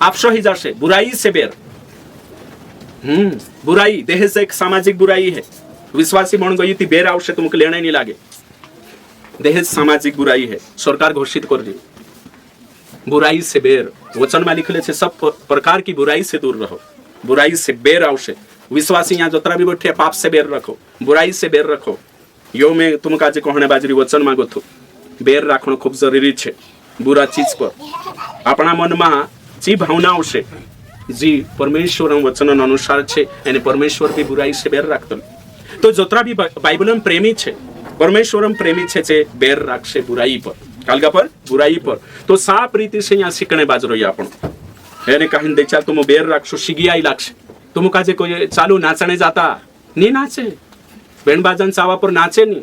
आपसो ही जाशे बुराई से बेर बुराई देह से एक सामाजिक बुराई है विश्वासी बन गई थी बेर आवश्य तुमको लेने नहीं लागे देह सामाजिक बुराई है सरकार घोषित कर दी बुराई से बेर वचन में लिखले छे सब प्रकार की बुराई से दूर रहो बुराई से बेर आवश्य विश्वासी यहाँ जोतरा भी बैठे पाप से बेर रखो बुराई से बेर रखो यो में तुम काजे कहने बाजरी वचन में गोथो बेर राखनो खूब जरूरी छे बुरा चीज पर अपना मन में जी भावना आवशे जी परमेश्वर वचन अनुसार छे एने परमेश्वर भी बुराई से बेर राखतो तो जोतरा भी बाइबल में प्रेमी छे परमेश्वर प्रेमी छे जे बेर राखशे बुराई पर कालगा पर बुराई पर तो साफ रीति से यहाँ सीखने बाजरो आपण एने कहीं देचा तुम बेर राखशो शिगियाई लागशे तुम काजे कोई चालू नाचने जाता नहीं नाचे बैंड बाजन चावा पर नाचे नहीं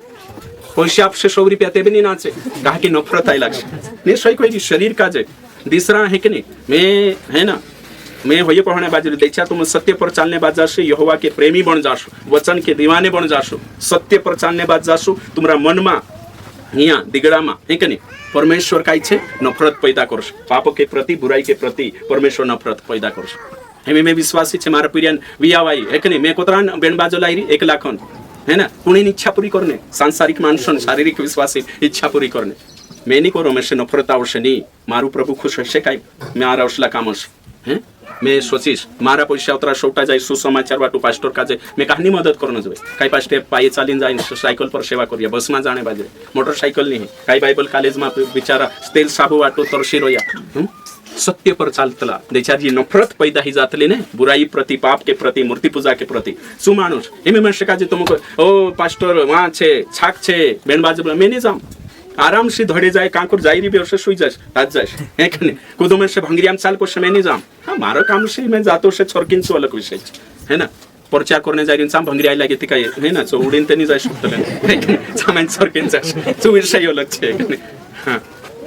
पैसे आपसे 100 रुपया ते भी नहीं नाचे कहा कि नफरत आई लागशे नहीं सही कोई शरीर काजे दूसरा है कि नहीं मैं है ना मैं होइए कहने बाजरी देखा तुम सत्य पर चालने बाद जाशो यहोवा के प्रेमी बन जाशो वचन के दीवाने बन जाशो सत्य पर चालने बाद जाशो तुम्हारा मन में यहाँ दिगड़ा में है कि नहीं परमेश्वर का इच्छे नफरत पैदा करशो पाप के प्रति बुराई के प्रति परमेश्वर नफरत पैदा करशो हमें मैं विश्वासी छे मारा पिरियन वियावाई है कि नहीं मैं कोतरान बेन बाजो लाई 1 लाखन है ना पुणे इच्छा पूरी करने सांसारिक मानसन शारीरिक विश्वासी इच्छा पूरी करने मैं नहीं करो मेरे से नफरत आवश्य नहीं मारू प्रभु खुश हशे काय मारा असला काम हशे हैं मैं सोचीश मारा पैसा उतरा शोटा जाए सुसमाचार वाटू पास्टर काजे मैं कहानी मदद करना जो कई पास्टे पाए चालीन जाए साइकिल पर सेवा करिए बस में जाने बाजे मोटरसाइकिल नहीं कई बाइबल कॉलेज में बिचारा तेल साबु वाटू तरसी रोया सत्य पर चालतला देचाजी नफरत पैदा ही जातली ने बुराई प्रति पाप के प्रति मूर्ति पूजा के प्रति सु मानुष एमे में शकाजी तुमको ओ पास्टर वहां छे छाक छे बेनबाज मैं नहीं जाऊं आराम से धड़े जाए कांकुर जायरी भी और सुई जाए आज जाए है कि नहीं कुदो में से भंगरियाम चाल को मैं नहीं जाऊं हाँ मारो काम से मैं जातो से छोरकिन से अलग विषय है ना परचा करने जाय साम भंगरी आई लागे काय है ना सो उडीन ते नहीं जाय शकतले सामान छोरकिन जाय सो विषय अलग छे है कि हां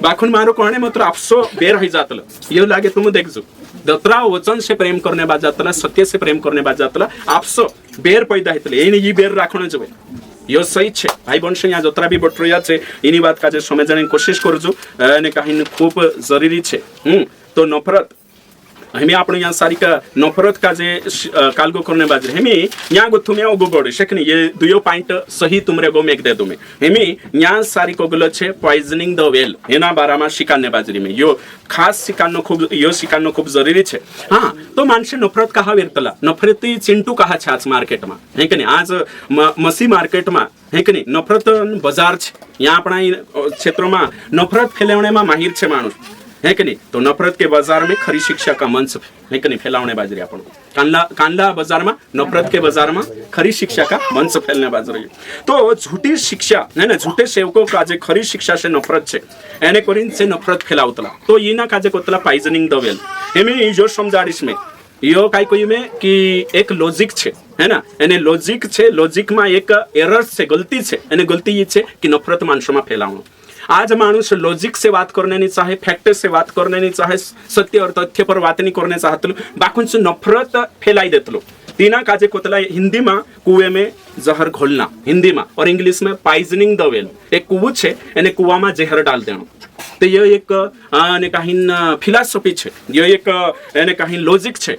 बाखुन मारो कोणे मात्र आपसो बेर हो जातल ये लागे तुम देखजो दत्रा वचन से प्रेम करने बाद जातला सत्य से प्रेम करने बाद जातला आपसो बेर पैदा हेतले एनी ये बेर राखण जवे यो सही छे भाई बन से यहाँ जतरा भी बटरिया छे इनी बात का जे समझने कोशिश करजो ने कहीं खूब जरूरी छे तो नफरत हमें आपण यहाँ सारी का नफरत का जे कालगो करने बाजरे हमें यहाँ गो तुम्हें ओगो बड़े शेखनी ये दुयो पॉइंट सही तुमरे गो मेक दे दो में हमें यहाँ सारी को गलो छे पॉइजनिंग द वेल एना बारामा शिकाने बाजरी में यो खास शिकानो खूब जरूरी छे हाँ तो मानसे नफरत कहा वेरतला नफरती चिंटू कहा छे आज मार्केट में है कि नहीं आज मसी मार्केट में है कि नहीं नफरत बाजार छे यहाँ अपना क्षेत्रों में नफरत फैलावने में माहिर छे मानुष है कि नहीं तो नफरत के बाजार में खरी शिक्षा का मंच है कि नहीं फैलावने बाजरी अपन कांडला बाजार में नफरत के बाजार में खरी शिक्षा का मंच फैलने बाजरी तो झूठी शिक्षा है ना झूठे सेवकों का जे खरी शिक्षा से नफरत छे एने करीन से नफरत फैलावतला तो ये ना काजे कोतला पॉइजनिंग द वेल एमे जो समझाड़ीश में यो काय कोई में कि एक लॉजिक छे है ना एने लॉजिक छे लॉजिक में एक एरर छे गलती छे एने गलती ये छे कि नफरत मानसों में फैलावनो आज मानुष लॉजिक से बात करने नहीं चाहे फैक्ट से बात करने नहीं चाहे सत्य और तथ्य पर बात नहीं करने चाहते बाकुन से नफरत फैलाई देते लो तीना काजे कोतला हिंदी में कुएं में जहर घोलना हिंदी में और इंग्लिश में पॉइजनिंग द वेल एक कुआं छे एने कुआं में जहर डाल देना तो ये एक ने कहीं फिलॉसफी छे ये एक ने कहीं लॉजिक छे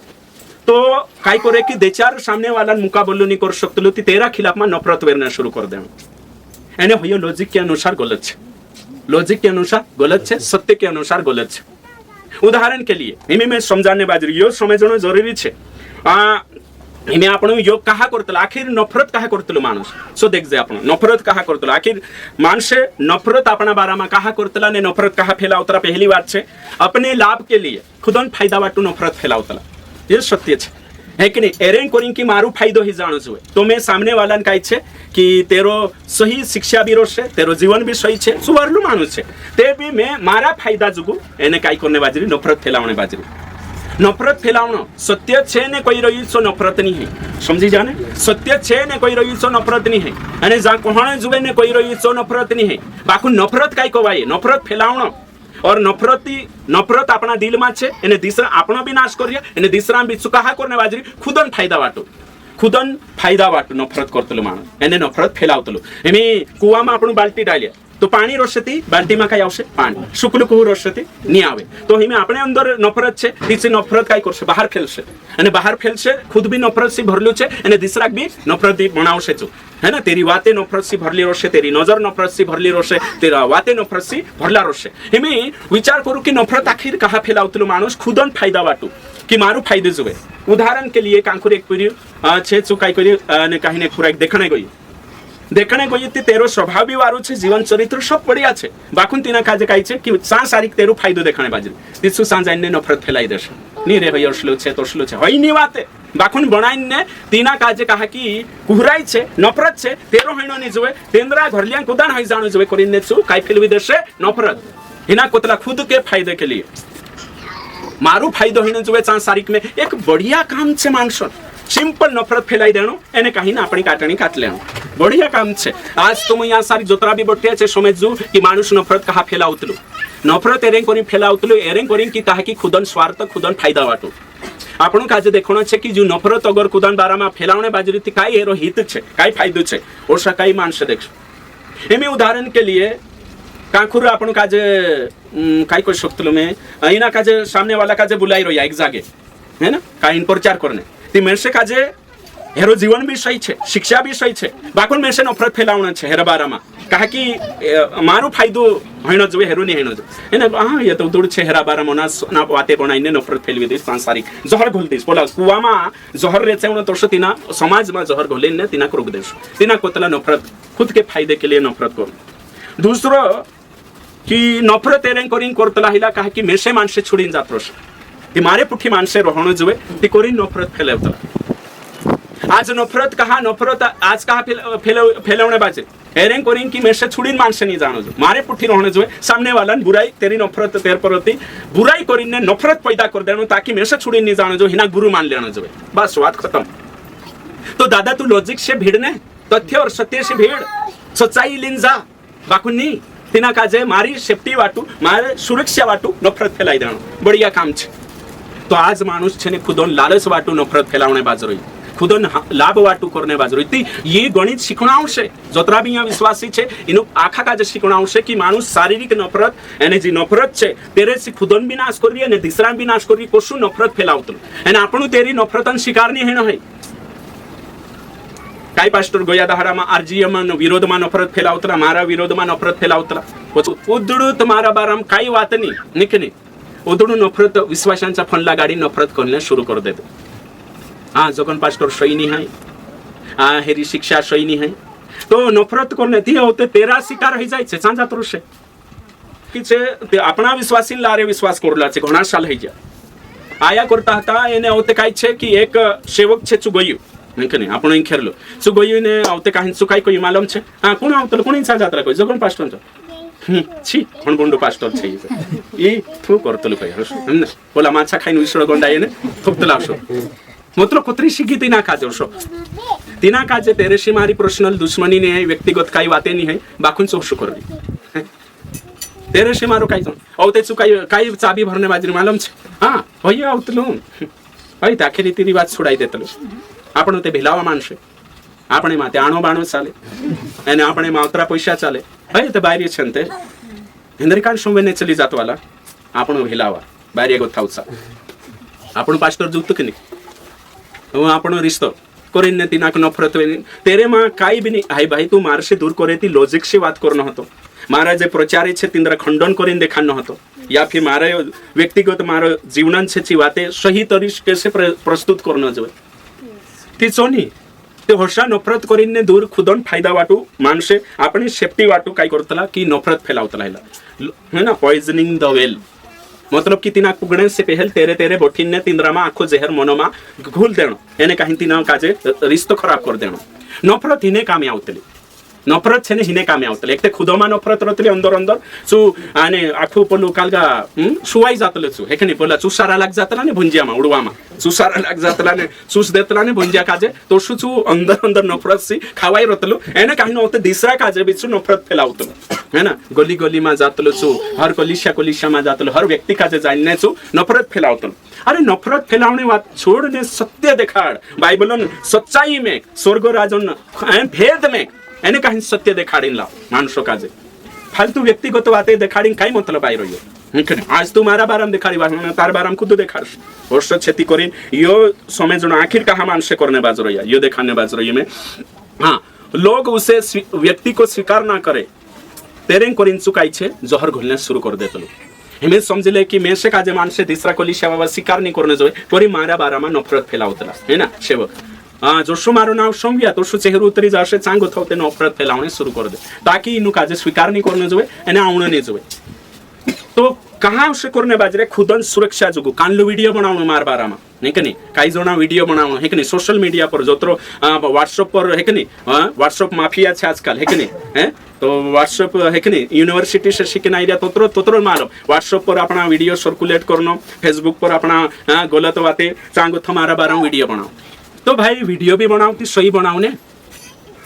तो काय करे कि देचार सामने वाला मुकाबलो नहीं कर सकते तेरा खिलाफ में नफरत वेरना शुरू कर देना एने हो लॉजिक के अनुसार गलत छे लॉजिक के अनुसार गलत है सत्य के अनुसार गलत है उदाहरण के लिए इमे में समझाने बाजरी यो समझनो जरूरी छे इमे आपण यो कहा करतल आखिर नफरत कहा करतल मानुष सो देख जे आपण नफरत कहा करतल आखिर मानसे नफरत अपना बारा में कहा करतला ने नफरत कहा फैलावतला पहली बात छे अपने लाभ के लिए खुदन फायदा वाटू नफरत फैलावतला ये सत्य छे है कि नहीं एरेंग कोरिंग की मारू फायदो ही जानो जुए तो मैं सामने वाला ने काई छे कि तेरो सही शिक्षा भी रोशे तेरो जीवन भी सही छे सुवरलू मानुष छे ते भी मैं मारा फायदा जुगु एने काई करने बाजरी नफरत फैलावने बाजरी नफरत फैलावनो सत्य छे ने कोई रही सो नफरत नहीं है समझी जाने सत्य छे ने कोई रही सो नफरत नहीं है अने जा कोहणे जुए ने कोई रही सो नफरत नहीं है बाकू नफरत काई कोवाय नफरत फैलावनो और नफरत अपना दिल में छे एने दूसरा अपना भी नाश करिए एने दूसरा भी सुकाहा करने बाजरी खुदन फायदा वाटो नफरत करतलो माणस एने नफरत फैलावतलो एमे कुआ में आपण बाल्टी डालिए तो पानी रोशती बाल्टी में काय आवशे पानी शुक्ल कुहू रोशती नहीं आवे तो हिमे अपने अंदर नफरत छे तीसे नफरत काय करशे बाहर फैलशे अने बाहर फैलशे खुद भी नफरत से भरलू छे अने दूसरा भी नफरत बनावशे जो है ना तेरी बातें नफरत से भरली रोशे तेरी नजर नफरत से भरली रोशे तेरा बातें नफरत से भरला रोशे हिमे विचार करू कि नफरत आखिर कहा फैलावतलो मानुष खुदन फायदा वाटू कि मारू फायदे जुवे उदाहरण के लिए कांकुर एक पीरी छे चुकाई करी ने कहीं ने खुराक देखने गई तेरो स्वभाव भी वारू छे जीवन चरित्र सब बढ़िया छे बाकुन तीना काजे काई छे कि सांस सारिक तेरू फायदो देखने बाजरी तिसु सांस आईने नफरत फैलाई देशे नी रे भाई असलो छे तोसलो छे होई नी वाते बाकुन बनाईने तीना काजे कहा कि कुहराई छे नफरत छे तेरो हेणो नी जुवे तेंद्रा घरलिया कुदान होई जानो जुवे करिने छु काई फैलवी देशे नफरत हिना कोतला खुद के फायदे के लिए मारू फायदो हिने जुवे सांस सारिक में एक बढ़िया काम छे मानसो सिंपल नफरत फैलाई देनो एने कहीं ना अपनी काटनी काट लेनो बढ़िया काम छे आज तुम यहाँ सारी जोतरा भी बटिया छे समझजू कि मानुष नफरत कहा फैलावतलू नफरत एरेंग करी फैलावतलू एरेंग करी कि कहा कि खुदन स्वार्थ खुदन फायदा वाटो आपण काजे देखणो छे कि जो नफरत अगर खुदन बारा में फैलावणे बाजरी थी काई एरो हित छे काई फायदो छे और सकाई मानसे देखो एमे उदाहरण के लिए कांखुर आपण काजे काई कोई शक्तलू में इना काजे सामने वाला काजे बुलाई रो या एक जागे है ना काई प्रचार करने ती मेरसे काजे हेरो जीवन भी सही छे शिक्षा भी सही छे बाकुल मेरसे नफरत फैलावना छे हेरा बारा में कहा कि मारो फायदो होइन जो हेरो नहीं हेनो जो हैन ये तो दूर चेहरा बारा मना ना वाते बनाइने नफरत फैलवी दे सांसारिक जहर घोल दिस बोला कुवामा जहर रे चाहिँ तोर्स तिना समाज में जहर घोले ने तिना रोक देस तिना कोतला नफरत खुद के फायदे के लिए नफरत कर दूसरो कि नफरत एरें करिन करतला हिला कहा कि मेसे मानसे छुडीन जात्रोस ती मारे पुठी मानसे रहणो जुवे ती करिन नफरत फैलावतला आज नफरत कहा नफरत आज कहा फैलावणे बाजे एरें करिन कि मेरे छुड़ीन मानसे नहीं जानो जो मारे पुठी रहने जो सामने वाला बुराई तेरी नफरत तेर परती बुराई करिन ने नफरत पैदा कर देनो ताकि मेरे छुड़ीन नहीं जानो जो हिना गुरु मान लेनो जो बस बात खत्म। तो दादा तू लॉजिक से भिड़ने तथ्य और सत्य से भीड़ सच्चाई लिंजा बाकुनी तिना काजे मारी सेफ्टी वाटू मारे सुरक्षा वाटू नफरत फैलाई देनो बढ़िया काम छे। तो आज मानुष छे ने खुदोन लालच वाटू नफरत फैलावणे बाजरोई खुदन लाभ वाटू करने बाजरो ती ये गणित शिकणाव छे जोतरा भी यहाँ विश्वासी छे इनो आखा का जे शिकणाव छे कि मानुष शारीरिक नफरत एने जी नफरत छे तेरे से खुदन भी नाश करी ने दूसरा भी नाश करी कोशु नफरत फैलावतलो एने आपणु तेरी नफरतन स्वीकार नहीं हेनो है काय पास्टर गोया दहारा में आरजीएम विरोध में नफरत फैलावतला मारा विरोध में नफरत फैलावतला उदडू तुम्हारा बाराम काही वात नहीं निकने उदडू नफरत विश्वासांचा फनला गाडी नफरत करने शुरू कर देते हाँ जगन पास्टर सही नहीं है हाँ हेरी शिक्षा सही नहीं है तो नफरत करने थी होते तेरा शिकार हो जाए चांजा तरुष कि ते अपना विश्वासी लारे विश्वास करला छे घणा साल है जा आया करता था एने होते काय छे कि एक सेवक छे चुगयु नकने आपण इन खेरलो चुगयु ने होते काहिन चुकाई कोई मालूम छे हाँ कोण आवतल कोण चा जात्रा कोई जगन पास्टर छी कोण बंडो पास्टर छे ई थू करतल कोई हस बोला माछा खाइन विसळ गोंडाय ने थुपतला असो मतलब कुत्री शिकी तिना काजे तिना काजे तेरे से मारी पर्सनल दुश्मनी नहीं है व्यक्तिगत काही बातें नहीं है बाकुन चोशु कर दी तेरे से मारो काही औ ते काही चाबी भरने बाजरी मालूम छे हां होय आवतलो होय ताखे रीति रिवाज छोड़ाई देतलो आपण ते भिलावा मानसे आपणे माते आणो बाणो चाले एने आपणे मावतरा पैसा चाले होय ते बाहेर छनते हिंदरिकान संवेने चली जात वाला आपण भिलावा बाहेर गोथाउचा आपण पास्टर जुक्त की नहीं आपण रिश्तो करीन ने तिना नफरत तेरे माँ काई भी नहीं हाई भाई तू मार से दूर करे थी लॉजिक से बात करना हो तो मारा जे प्रचारी छे तिंद्रा खंडन करीन देखानो हो तो या फिर मारे व्यक्तिगत मारो जीवनन छे बातें सही तरीके से प्रस्तुत करना जो ती सोनी ते हर्षा नफरत करीन ने दूर खुदन फायदा वाटू मानसे अपनी सेफ्टी वाटू काय करतला की नफरत फैलावतला है ना पॉइजनिंग द वेल मतलब कि तिना पुगणे से पहल तेरे तेरे बोठिन ने तिंद्रा में आखो जहर मनो घुल देनो एने कहीं तिना काजे रिश्तो खराब कर देनो नफरत हिने कामे आवतली नफरत छे ने हिने कामे आवतले एक ते खुदोमा नफरत रतले अंदर अंदर सु आने आखो पलु कालगा सुवाई जातले छु हेकनी बोला चुसारा लाग जातला ने भुंजिया मा उडवा मा चुसारा लाग जातला ने चुस देतला ने भुंजिया काजे तो छु अंदर अंदर नफरत सी खावाई रतलो एने कहीं न होते दूसरा काजे बिचु नफरत फैलावतलो है ना गली गली में जातलो छु हर कोलिशा में जातलो हर व्यक्ति काजे जाने छु नफरत फैलावतलो अरे नफरत फैलावने बात छोड़ ने सत्य देखाड़ बाइबलन सच्चाई में स्वर्ग राजन भेद में एने कहीं सत्य देखाड़ीन लाओ मानुषो काजे फालतू व्यक्तिगत बातें देखाड़ीन काई मतलब आई रही है आज तू मारा बाराम देखाड़ी तार बाराम खुद देखाड़ वर्ष क्षति करीन यो समय जो आखिर कहा मानसे करने बाज रही है यो देखाने बाज रही में हाँ लोग उसे व्यक्ति को स्वीकार ना करे तेरे करीन चुकाई छे जहर घुलने शुरू कर देते हमें समझले कि मैं से काजे मानसे तीसरा कोली सेवा स्वीकार नहीं करने जो करी मारा बारा में नफरत फैलावतला है ना सेवक जोशो मारो नाव संव्या तो चेहरो उतरी जाशे चांगो थवते नफरत फैलावणे शुरू कर दे ताकि इनु काजे स्वीकार नहीं करने जो एने आवणे नहीं जो तो कहाँ से करने बाजरे खुदन सुरक्षा जुगु कानलो वीडियो बनाउनु मार बारामा नहीं कनी काई जोना वीडियो बनाउनु है कनी सोशल मीडिया पर जोत्रो व्हाट्सएप पर है कनी व्हाट्सएप माफिया छे आजकल है कनी हैं तो व्हाट्सएप है कनी यूनिवर्सिटी से शिकना आइडिया तोत्रो मारो व्हाट्सएप पर अपना वीडियो सर्कुलेट करनो फेसबुक पर अपना गलत बातें चांगो थमारा बारा वीडियो बनाओ तो भाई वीडियो भी बनाओ ती सही बनाओ ने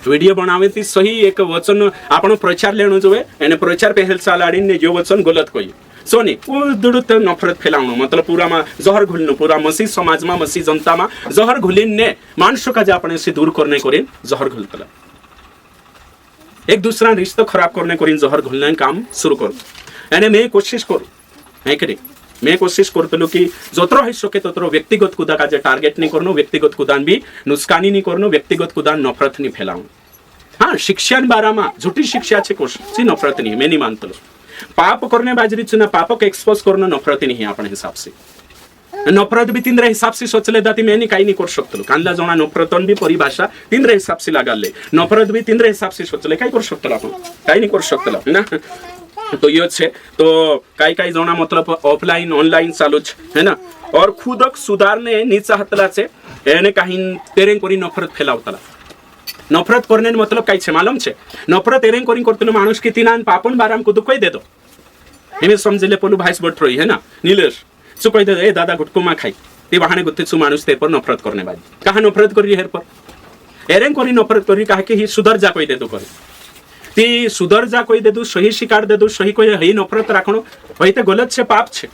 वीडियो बनावे ती सही एक वचन आपण प्रचार लेनो जो है एने प्रचार पहल चालाड़ी ने जो वचन गलत कोई सोनी वो दुड़त नफरत फैलाउनु मतलब पूरा में जहर घुलनु पूरा मसी समाज में मसी जनता में जहर घुलिन ने मानुष का जापने से दूर करने करें जहर घुलतला एक दूसरा रिश्ता खराब करने करें जहर घुलने काम शुरू करो यानी मैं कोशिश करूँ है कि मैं कोशिश करतलो कि जोत्रो है सके तोत्रो व्यक्तिगत कुदा का जे टार्गेट नहीं करनो व्यक्तिगत कुदान भी नुकसानी नहीं करनो व्यक्तिगत कुदान नफरत नहीं फैलाऊं हाँ शिक्षण बारामा झूठी शिक्षा छे कोशी नफरत नहीं मैं नहीं मानतो पाप करने बाजरी ना पाप को एक्सपोज करना नफरत नहीं आपण हिसाब से नफरत भी तिंद्रे हिसाब से सोचले दाती मैं नहीं काही नहीं कर सकतो कांदला जोना नफरतन भी परिभाषा तिंद्रे हिसाब से लगाले नफरत भी तिंद्रे हिसाब से सोचले काही कर सकतो आपण काही नहीं कर सकतो ना तो यो छे तो काही काही जोना मतलब ऑफलाइन ऑनलाइन चालू है ना और खुदक सुधारने नी चाहतला छे एने काही तेरें कोरी नफरत फैलावतला नफरत करने मतलब काही छे मालूम छे नफरत एरें कोरी करतलो मानुष की तिनान पापन बाराम को दुखोई दे दो एमे समजले पोलू भाईस बटरोई है ना नीलेश सो कही दे ए दादा गुटको मा खाई ती वाहने गुत्ते सु मानुष ते पर नफरत करने बाजी कहा नफरत करी हेर पर एरें कोरी नफरत करी कहा कि ही सुधर जा कोई दे दो करे ती सुधर जा कोई दे दू सही शिकार दे दू सही कोई हई नफरत राखणो हई ते गलत छे पाप छे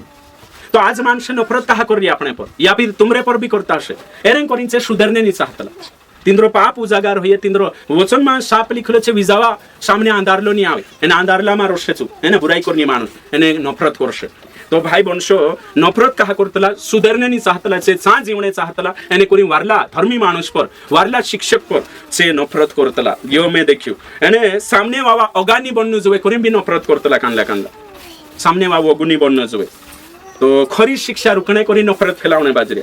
तो आज मानसे नफरत कहा करी आपने पर या फिर तुमरे पर भी करता छे एरें कोरी छे सुधरने नी चाहतला तिंद्रो पाप उजागार होये तिंद्रो वचन मा साप लिखलो छे विजावा सामने आंधारलो नी आवे एने आंधारला मा रोशे छु एने बुराई करनी मानुस एने नफरत करशे तो भाई बंशो नफरत कहा करतला सुधरने नी चाहतला छे चा जीवने चाहतला एने कोरी वारला धर्मी मानुस पर वारला शिक्षक पर छे नफरत करतला यो में देखियो एने सामने वावा अगानी बननु जोवे कोरी भी नफरत करतला कांला सामने वावा अगुनी बननु जोवे तो खरी शिक्षा रुकणे कोरी नफरत फैलावणे बाजरे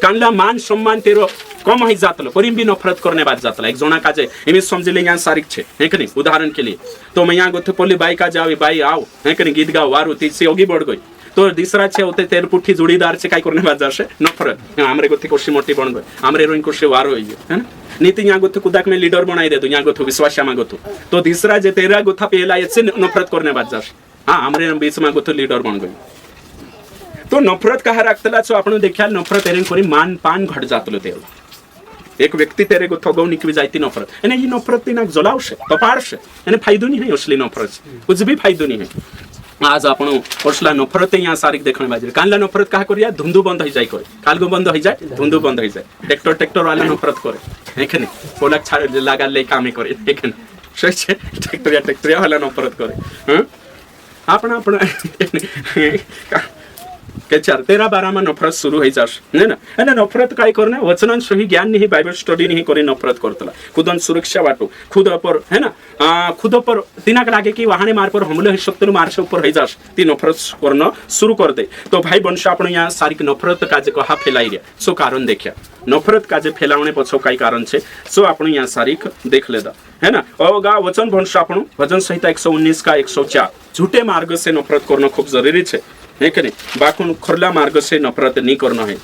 कांला मान सम्मान तेरो कम ही जातलो कोरी भी नफरत करने बात जातला एक जोना काजे एमी समझले यहाँ सारिक छे है कि नहीं उदाहरण के लिए तो मैं यहाँ गोथे पोली बाई का जावे बाई आओ है कि नहीं गीत गाओ वारो ती से योगी बढ़ गई तो दूसरा छे होते तेर पुठी जोड़ीदार छे काय करने बात जाशे नफरत हमरे गोथे कोशी मोटी बन गई हमरे रोइन कोशी वारो होई है ना नीति यहाँ गोथे कुदाक में लीडर बनाई दे तो यहाँ गोथे विश्वास मा गोथो तो दूसरा जे तेरा गोथा पेला ये नफरत करने बात जाशे हाँ हमरे बीच में गोथे लीडर बन गई तो नफरत कहा राखतला छो आपण देखिया नफरत एरेन कोरी मान पान घट जातलो तेव एक व्यक्ति तेरे को थगो निकवी जाती नफरत एने ये नफरत तिना जलावशे तपारशे एने फायदो नहीं है असली नफरत कुछ भी फायदो नहीं है आज आपण असला नफरत यहाँ सारिक देखने बाजे कानला नफरत कहा करिया धुंधु बंद हो जाय करे कालगो बंद हो जाय धुंधु बंद हो जाय ट्रैक्टर वाला नफरत करे एखने कोलक छाड़ लगा ले काम करे एखने सच ट्रैक्टर वाला नफरत करे हां आपण के चार तेरा बारा में नफरत शुरू हो जाश है ना एने नफरत काय करने वचन सही ज्ञान नहीं बाइबल स्टडी नहीं करे नफरत करतला खुदन सुरक्षा बाटो खुद पर है ना खुद पर तिनाक लागे कि वाहने मार पर हमले हो सकते मार से ऊपर हो जाश ती नफरत करना शुरू कर दे तो भाई वंश आपण यहाँ सारिक नफरत काजे कहा फैलाई रे सो कारण देखिया नफरत काजे फैलावणे पछो काय कारण छे सो आपण यहाँ सारिक देख लेदा है ना ओगा वचन वंश आपण भजन संहिता 119 का 104 झूठे मार्ग से नफरत करना खूब जरूरी छे है कि नहीं बाकुन खुरला मार्ग से नफरत नहीं करना है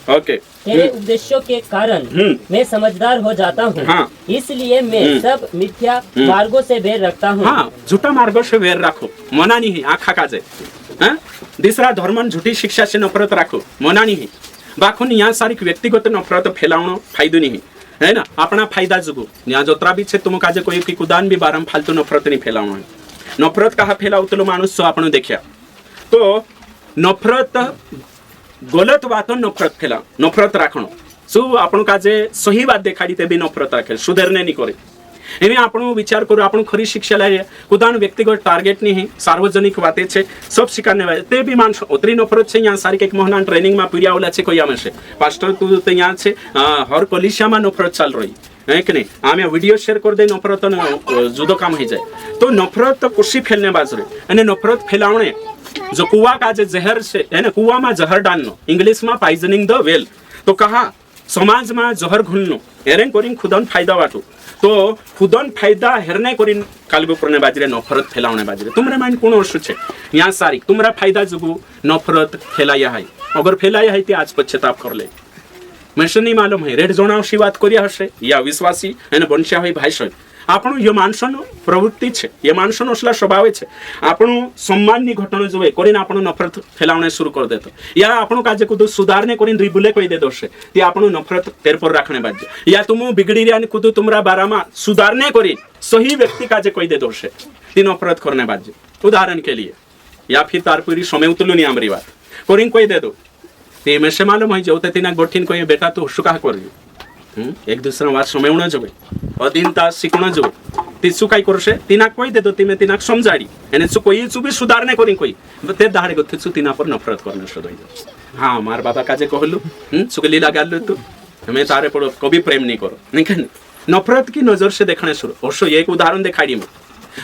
ओके तेरे उपदेशों के कारण मैं समझदार हो जाता हूँ हाँ। इसलिए मैं सब मिथ्या मार्गों से बैर रखता हूँ हाँ झूठा मार्गों से बैर रखो मना नहीं है आखा काजे हाँ दूसरा धर्मन झूठी शिक्षा से नफरत रखो मना नहीं है बाकुन यहाँ सारी व्यक्तिगत नफरत फैलावनो फायदो नहीं है ना अपना फायदा जुगो यहाँ जोतरा भी छे तुम काजे कोई की कुदान भी बारम फालतू नफरत नहीं फैलावनो है नफरत कहा फैलावतलो मानुस सो आपण देखिया तो नफरत गलत बात नफरत फैला नफरत राखणो सो आपण काजे सही बात देखाड़ी ते भी नफरत राखे सुधरने नहीं करे एने आपण विचार करू आपण खरी शिक्षा लाय कुदान व्यक्तिगत टार्गेट नहीं सार्वजनिक बातें छे सब स्वीकारने वाले ते भी मानस उतरी नफरत छे यहाँ सारी एक महीना ट्रेनिंग में पूरी आवला छे कोई आमे छे पास्टर तू ते यहाँ छे हर कलिसिया में नफरत चल रही है कि नहीं आमे वीडियो शेयर कर दे नफरत जुदो काम हो जाए तो नफरत कुर्सी फैलने बाजरे एने नफरत फैलावणे जो कुआ का जो जहर से है ना कुआ में जहर डालनो इंग्लिश में पॉइजनिंग द वेल तो कहा समाज में जहर घुलनो हेरें कोरिन खुदन फायदा बाटो तो खुदन फायदा हेरने कोरिन कालगो करने बाजरे नफरत फैलावणे बाजरे तुमरे माइंड कोण असु छे यहाँ सारी तुमरा फायदा जुगु नफरत फैलाया है अगर फैलाया है ते आज पश्चाताप कर ले मैं नहीं मालूम है रेड जोनावशी बात करिया हशे या विश्वासी एने बंश्या होई भाई सो आपण ये मानसनो प्रवृत्ति छे ये मानसनो असला स्वभाव छे आपण सम्माननी घटना जोवे कोरीन आपण नफरत फैलावणे शुरू कर देतो या आपण काजे कुदु सुधारने कोरीन दुई बुले कोई दे दोशे ते आपण नफरत तेर पर राखणे बाजे या तुम बिगड़ी रे कुदु तुमरा बारामा सुधारने कोरीन सही व्यक्ति काजे कोई दे दोशे ती नफरत करने बाजे उदाहरण के लिए या फिर तार पूरी समय उतलुनी आमरी बात कोरीन कोई दे दो ते में से मालूम है जोते तिना गोठिन कोई बेटा तू शुका करली एक दूसरा बात समयवणं जोवे अधीनता शिकणं जोवे ती चुकाई करशे तिना कोई दे दो तिमे तिना समजाडी एने चु कोई चु भी सुधारने कोरी कोई ते दाडे गथे चु तिना पर नफरत करने शुरू हो हाँ मार बाबा काजे कहलु चुकली लगालु तू हमें तारे पड़ो कभी प्रेम नहीं करो नहीं कहने नफरत की नजर से देखने शुरू अवश्य एक उदाहरण दिखाई मैं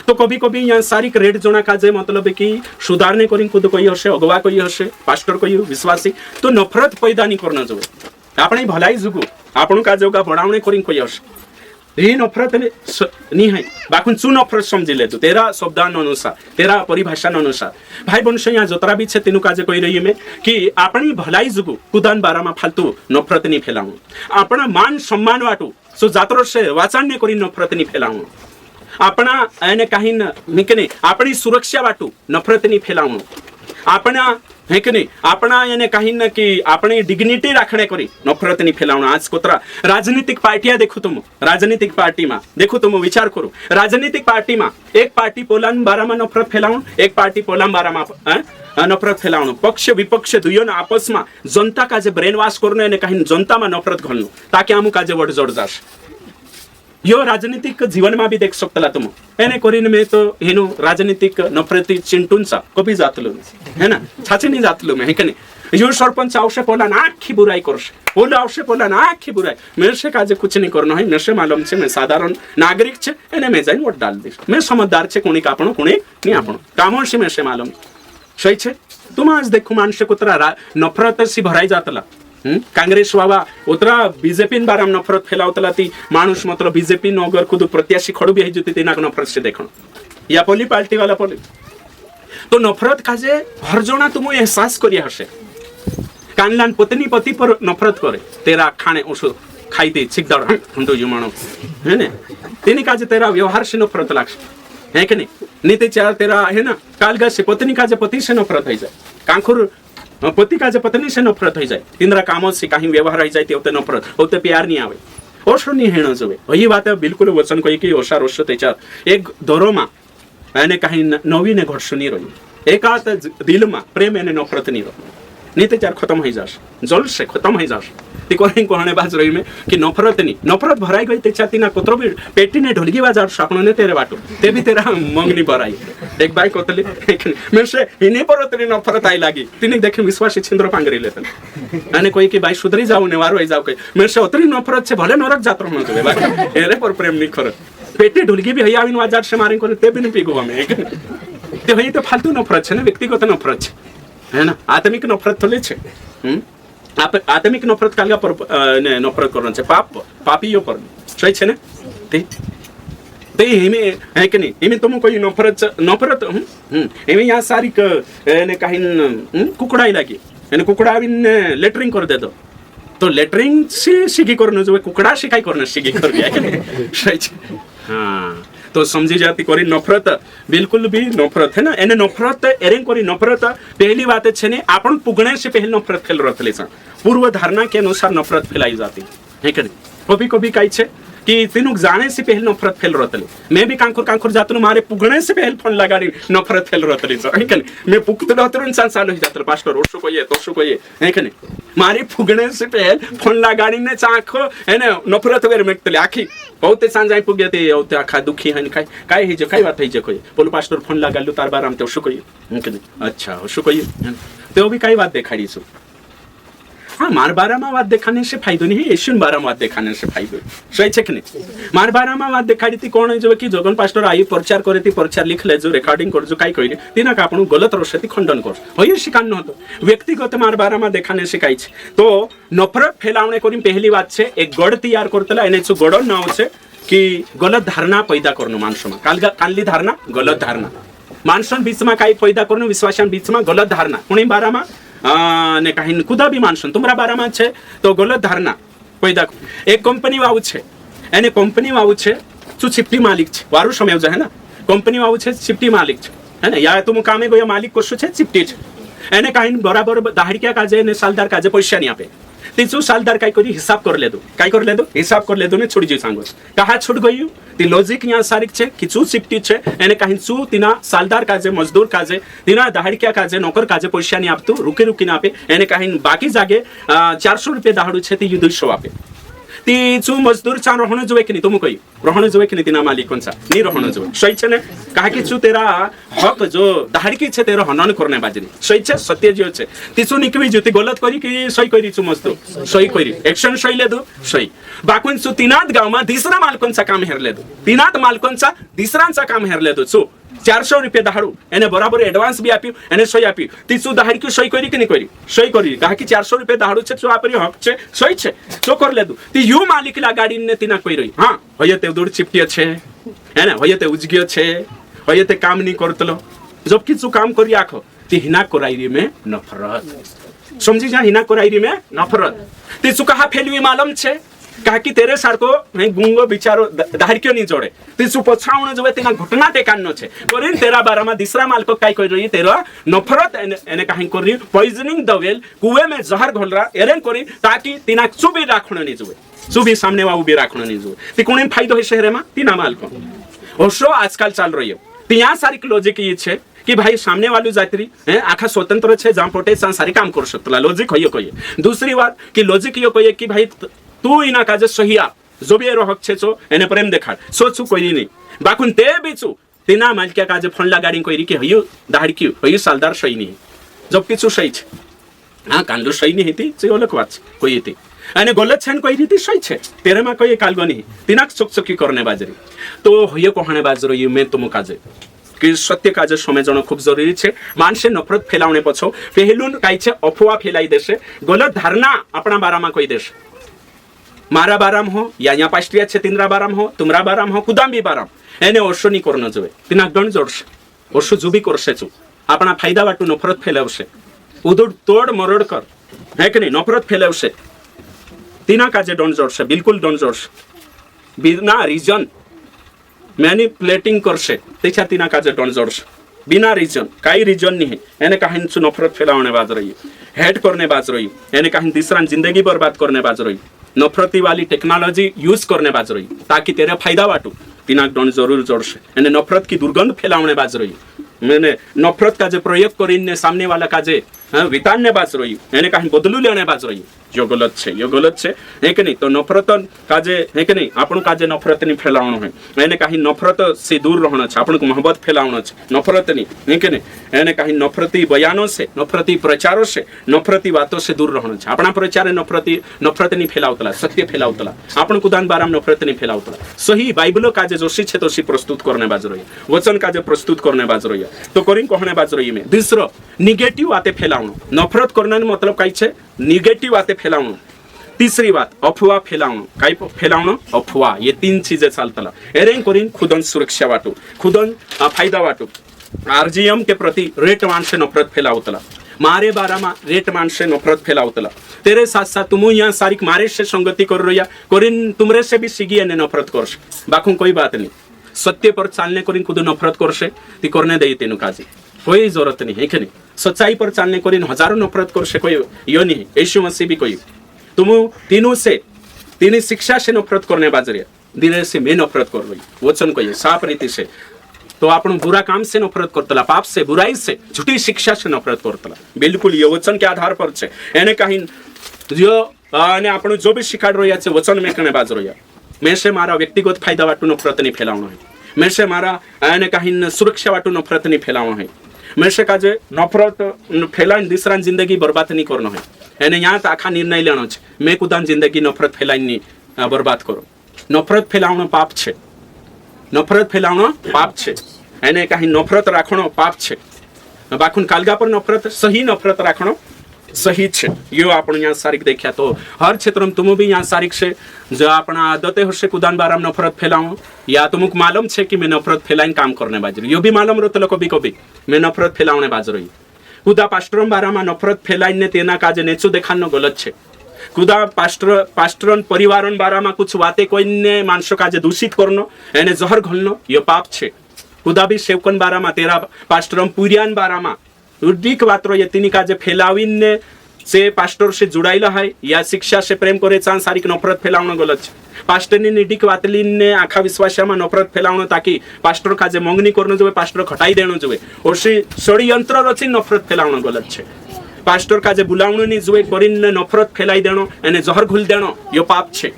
तो कभी कभी यहाँ सारी रेड जोना काजे मतलब कि सुधारने करी खुद कोई हसे अगवा कोई हसे पास्टर कोई विश्वासी तो नफरत पैदा नहीं करना जो आपने भलाई जुगु आपण का जोगा बढ़ावने करी कोई हसे ये नफरत नहीं है बाकुन चु नफरत समझी ले तू तेरा शब्दान अनुसार तेरा परिभाषा अनुसार भाई वंश यहाँ जोतरा भी तेनु काजे कही रही मैं कि अपनी भलाई जुगु कुदान बारा में फालतू नफरत नहीं फैलाऊं अपना मान सम्मान वाटू सो जातरो से वाचान्य करी नफरत नहीं फैलाऊं अपना एने कहीं निकने अपनी सुरक्षा वाटू नफरत नहीं फैलाऊं अपना है कि नहीं अपना यानी कहीं न कि अपनी डिग्निटी रखने करी नफरत नहीं फैलाऊं आज कोतरा राजनीतिक पार्टियां देखो तुम राजनीतिक पार्टी में देखो तुम विचार करो राजनीतिक पार्टी में एक पार्टी पोलान बारा में नफरत फैलाऊं एक पार्टी पोलान बारा में नफरत फैलाऊं पक्ष विपक्ष दुयों आपस में जनता का जे ब्रेन वॉश करने ने कहीं जनता में नफरत घालू ताकि आमू का जे वोट जोड़ जाश यो राजनीतिक जीवन में भी देख सकता तुम एने कोरिन में तो हेनु राजनीतिक नफरती चिंटूंचा कभी जातलो है ना छाचे नहीं जातलो मैं है कि नहीं यो सरपंच आवश्य बोला ना आखी बुराई करश बोला आवश्य बोला ना आखी बुराई मेरे से काजे कुछ नहीं करना है मेरे से मालूम छे मैं साधारण नागरिक छे एने मैं जाइन वोट डाल दिस मैं समझदार छे कोणी कापणो कोणी नहीं आपणो कामों से मेरे से मालूम सही छे तुम आज देखो मानसे कुतरा नफरत सी भराई जातला कांग्रेस बाबा उतरा बीजेपी बारे में नफरत फैलावतला ती मानुष मतलब बीजेपी नो अगर खुद प्रत्याशी खड़ू भी जुती तीना नफरत से देखो या पोली पार्टी वाला पोली तो नफरत काजे हर जना तुम एहसास करिया हसे कानलान पत्नी पति पर नफरत करे तेरा खाने औषध खाई दे छिकदार हंडो जुमानो है ने तेनी काजे तेरा व्यवहार से नफरत लागस है कि नहीं नीति चार तेरा है ना कालगा से पत्नी काजे पति से नफरत हो जाए कांखुर पति का पत्नी से नफरत हो जाए इंद्रा कामों से कहीं व्यवहार हो जाए होते नफरत होते प्यार नहीं आवे ओशो नहीं हेण जोवे वही बात है बिल्कुल वचन कोई की ओशा रोश तेचार एक दोरो में एने कहीं नवी ने घटशो नहीं रही एक आत दिल में प्रेम एने नफरत नहीं रही नहीं तेचार खत्म हो जाश जल से खत्म हो जाश ती कोई कहने बाज रही में कि नफरत नहीं नफरत भराई गई तेचा तीना कुतरो भी पेटी ने ढोलगी बाजार सापनो ने तेरे बाटो ते भी तेरा मंगनी भराई एक बाई कोतली मेरे से इन्हें पर तेरी नफरत आई लगी तीने देखे विश्वास छिंद्र पांगरी लेतन अने कोई की बाई सुधरी जाऊ ने वारो जाऊ कई मेरे से उतरी नफरत से भले नरक जात रहनो जोवे बाई एरे पर प्रेम नहीं कर पेटी ढोलगी भी हई आविन बाजार से मारिन करे ते भी नहीं पीगो हमें ते हई तो फालतू नफरत छे ने व्यक्तिगत नफरत छे है ना आत्मिक नफरत थोले छे आत्मिक नफरत कालगा पर नफरत करना छे पाप पापीयो पर सही छे ने ते हिमे है कि नहीं हिमे तुम कोई नफरत हिमे यहाँ सारी ने कहीं कुकड़ाई लगी यानी कुकड़ा भी लेटरिंग कर दे दो तो लेटरिंग से सीखी करने जो कुकड़ा शिकाई करना सीखी कर दिया कि नहीं सही छे हाँ तो समझी जाती करी नफरत बिल्कुल भी नफरत है ना एने नफरत एरेंग करी नफरत पहली बात है ने आपण पुगने से पहले नफरत फैल रही पूर्व धारणा के अनुसार नफरत फैलाई जाती है कि नहीं कभी कभी कही छे कि तीनों जाने से पहले नफरत फैल रही मैं भी कांकुर जातु मारे पुगने से पहले फोन लगाड़ी नफरत फैल रही है कि नहीं मैं पुगते रहते इंसान साल हो जाता पास्टर ओशो को ये तोशो को ये है कि नहीं मारे पुगने से पहले फोन लगाड़ी ने चाखो है ना नफरत वेर मेकतले आखी बहुते सांजाई पुगे ते औते आखा दुखी हन काय हे जे काय बात हे जे कोई बोलो पास्टर फोन लगालु तार बार हम ते ओशो को ये कि नहीं अच्छा ओशो को ये तो भी काय बात देखाड़ी छु हाँ मार बारा में बात दिखाने से फायदो नहीं है यशुन बारा में बात दिखाने से फायदो सही है कि नहीं मार बारा में बात दिखाड़ी थी कौन है जो कि जोगन पास्टर आई प्रचार करे थी प्रचार लिख ले जो रिकॉर्डिंग कर जो काई कहले तीना का आपण गलत रसती खंडन कर होय शिकान न होतो व्यक्तिगत मार बारा में दिखाने से काई तो नफरत फैलावणे करी पहली बात छे एक गड़ तैयार करतला एने जो गड़ नाव छे कि गलत धारणा पैदा करनो मानसमा कानली धारणा गलत धारणा मानसन बीच में काई पैदा करनो विश्वासन बीच में गलत धारणा कुणी बारा में ने कहीं खुदा भी मानसन तुम्हारा बारे में छे तो गलत धारणा पैदा एक कंपनी वाऊ छे एने कंपनी वाऊ छे तू चिप्टी मालिक छे वारू समय है ना कंपनी वाऊ छे चिप्टी मालिक छे है ना या तुम कामे गयो मालिक कोशो छे चिप्टी छे एने कहीं बराबर दाहड़िया काजे ने सालदार काजे पैसा नहीं आपे तीसू सालदार काय करी हिसाब कर ले दो हिसाब कर ले दो ने छोड़ जी सांगो कहा छूट गई ती लॉजिक यहाँ सारिक छे किचू चिप्टी छे एने कहीं चू तीना सालदार काजे मजदूर काजे तीना दाहड़िया काजे नौकर काजे पैसा नहीं आपतो रुकी ना आपे एने कहीं बाकी जागे 400 रुपये दाहड़ू छे ती 200 आपे ती चू मजदूर चा रहण जोवे कि नहीं तुम कोई रहण जोवे कि नहीं तिना मालिक कोनसा नी रहण जोवे सही छे ने काहे कि चू तेरा हक जो दाहड़की छे तेरो हनन करने बाजरी सही छे सत्य जो छे तिसु निकवी जोती गलत करी कि सही करी चू मजदूर सही करी एक्शन सही ले दो सही बाकुन चू तिनात गाव मा दिसरा मालकोनचा काम हेरले दो तिनात मालकोनचा दिसरांचा काम हेरले दो चू 400 रुपये दाहड़ू एने बराबर एडवांस भी आप्यू एने सही आप्यू तीसु दाहड़ी की सही करी कि नहीं करी सही करी कहा कि 400 रुपये दाहड़ू छे चो आपरी हक छे सही छे चो कर ले दू ती यू मालिक ला गाड़ी ने तिना कोई रही हां होयते दूर चिपटियो छे है ना होयते उजगियो छे होयते काम नहीं करतलो जब कि चो काम करी आखो ती हिना कोराईरी में नफरत समझी जा हिना कोराईरी में नफरत ती चो कहा फेलवी मालूम छे कहा कि तेरे सारको गुंगो बिचारो दाहड़क्यो नहीं जोड़े तिसु पछाउन जो तेना घटना टेकानो छे करिन तेरा बारामा दिसरा मालको काई कोई रही तेरा नफरत एने काहे करी पॉइजनिंग द वेल कुएं में जहर घोल रहा एरेन करी ताकि तिना चुबी राखण नहीं जुए चुबी सामने वा उबी राखण नहीं जुए ती कोने फायदो है शहर में तिना मालको ओशो आजकल चल रही है तिया सारी लॉजिक ये छे कि भाई सामने वाली जात्री है आखा स्वतंत्र छे जहां पोटे सारी काम कर सकतला लॉजिक होय कोई दूसरी बात कि लॉजिक यो कोई कि भाई तू इना काजे सहिया जो भी हक छे चो एने प्रेम देखा सोचू कोई नहीं बाकुन ते बिचू तिना मालकिया काजे फंडला गाड़ी कोई कि हयो दाहड़की हयो सालदार सही नहीं जब किछु सही छे हां कांदो सही नहीं थी से अलग बात कोई थी अने गलत छन कोई रीति सही छे तेरे में कोई कालगो नहीं तिना चकचकी करने बाजरी तो हयो कहने बाजरो ये मैं तुम काजे कि सत्य काजे समझण खूब जरूरी छे मानसे नफरत फैलावणे पछो पहलुन काई छे अफवा फैलाई देशे गलत धारणा अपना बारामा कोई देश मारा बाराम हो या पास्ट्रिया छे तिनरा बाराम हो तुमरा बाराम हो कुदाम भी बाराम एने ओशो नहीं करनो जोवे तिना गण जोड़से ओशो जुबी करसे छु अपना फायदा वाटू नफरत फैलावसे उदुड तोड़ मरोड़ कर है कि नहीं नफरत फैलावसे तिना काजे डन जोड़से बिल्कुल डन जोड़से बिना रीजन मैनिपुलेटिंग करसे तेछा तिना काजे डन जोड़से बिना रीजन काई रीजन नहीं एने कहीं छु नफरत फैलावणे बाज रही हेट करने बाज रही एने कहीं दूसरा जिंदगी बर्बाद करने बाज रही नफरती वाली टेक्नोलॉजी यूज करने बाज रही ताकि तेरे फायदा वाटू तिना डन जरूर जोड़से एने नफरत की दुर्गंध फैलावणे बाज रही मैंने नफरत का जे प्रयोग करीने सामने वाला का जे वितानने बाज रही एने कहीं बदलू लेने बाज रही यो गलत छे है कि नहीं तो नफरत का जे है कि नहीं आपन का जे नफरत नहीं फैलावणो है एने कहीं नफरत से दूर रहना छे आपन को मोहब्बत फैलावणो छे नफरत नहीं है कि नहीं एने कहीं नफरती बयानों से नफरती प्रचारों से नफरती बातों से दूर रहना छे अपना प्रचार नफरत नहीं फैलावतला सत्य फैलावतला आपन कुदान बाराम नफरत नहीं फैलावतला सही बाइबलो का जे जोशी छे तोशी प्रस्तुत करने बाज रही वचन का जे प्रस्तुत करने बाज रही तो करिन कहने बाज रही में दूसरो निगेटिव बातें फैलावणो नफरत करने मतलब काई छे निगेटिव बातें फैलावणो तीसरी बात अफवाह फैलावणो काई फैलावणो अफवाह ये तीन चीजें चालतला एरेन करीन खुदन सुरक्षा वाटू खुदन फायदा वाटू आरजीएम के प्रति रेट मानसे नफरत फैलावतला मारे बारामा रेट मानसे नफरत फैलावतला तेरे साथ साथ तुम यहाँ सारिक मारे से संगति कर रही करीन तुमरे से भी सिगी एने नफरत करसे बाकू कोई बात नहीं सत्य पर चालने करीन खुद नफरत करसे ती करने दे तेनु काजी कोई जरूरत नहीं है कि नहीं सच्चाई पर चालने करीन हजारों नफरत करसे कोई यो नहीं यीशु मसीह भी कोई तुम तीनों से तीन शिक्षा से नफरत करने बाजरिया धीरे से मैं नफरत कर रही वचन को ये साफ रीति से तो आपण बुरा काम से नफरत करतला पाप से बुराई से झूठी शिक्षा से नफरत करतला बिल्कुल ये वचन के आधार पर छे एने कहीं जो ने आपण जो भी शिखाड़ रही है वचन में कने बाज रही मैं से मारा व्यक्तिगत फायदा वाटू नफरत नहीं फैलावणो है मैं से मारा एने कहीं सुरक्षा वाटू नफरत नहीं फैलावणो है मैं से काजे नफरत फैलाइन दूसरा जिंदगी बर्बाद नहीं करनो है एने यहाँ तो आखा निर्णय लेनो छे मैं कुदान जिंदगी नफरत फैलाइन नहीं बर्बाद करो नफरत फैलावणो पाप छे नफरत फैलावणो पाप छे एने कहीं नफरत राखणो पाप छे बाकुन कालगा पर नफरत सही नफरत राखणो सही छे यो आपण यहाँ सारिक देखा तो हर क्षेत्र में तुम भी यहाँ सारिक से जो अपना आदते होशे कुदान बाराम नफरत फैलाओ या तुमको मालूम छे कि मैं नफरत फैलाइन काम करने बाज रही यो भी मालूम रहतलो कभी कभी मैं नफरत फैलावणे बाज रही कुदा पास्टरम बारामा नफरत फैलाइन ने तेना काजे नेचो देखानो गलत छे कुदा पास्टरन परिवारन बारामा कुछ बातें कोई ने मानसो काजे दूषित करनो एने जहर घोलनो यो पाप छे कुदा भी सेवकन बारामा तेरा पास्टरम पुरियान बारामा उड्डीक वात्रो ये तिनी काजे फैलाविन ने से पास्टर से जुड़ाइला है या शिक्षा से प्रेम करे चान सारिक नफरत फैलावणो गलत छे पास्टरनी निडिक वातलीन ने आखा विश्वासमा नफरत फैलावणो ताकि पास्टर काजे मंगनी करनो जोवे पास्टर खटाई देनो जोवे और से षड्यंत्र रची नफरत फैलावणो गलत छे पास्टर काजे बुलावणो नी जोवे करीन नफरत फैलाई देनो एने जहर घुल देनो यो पाप छे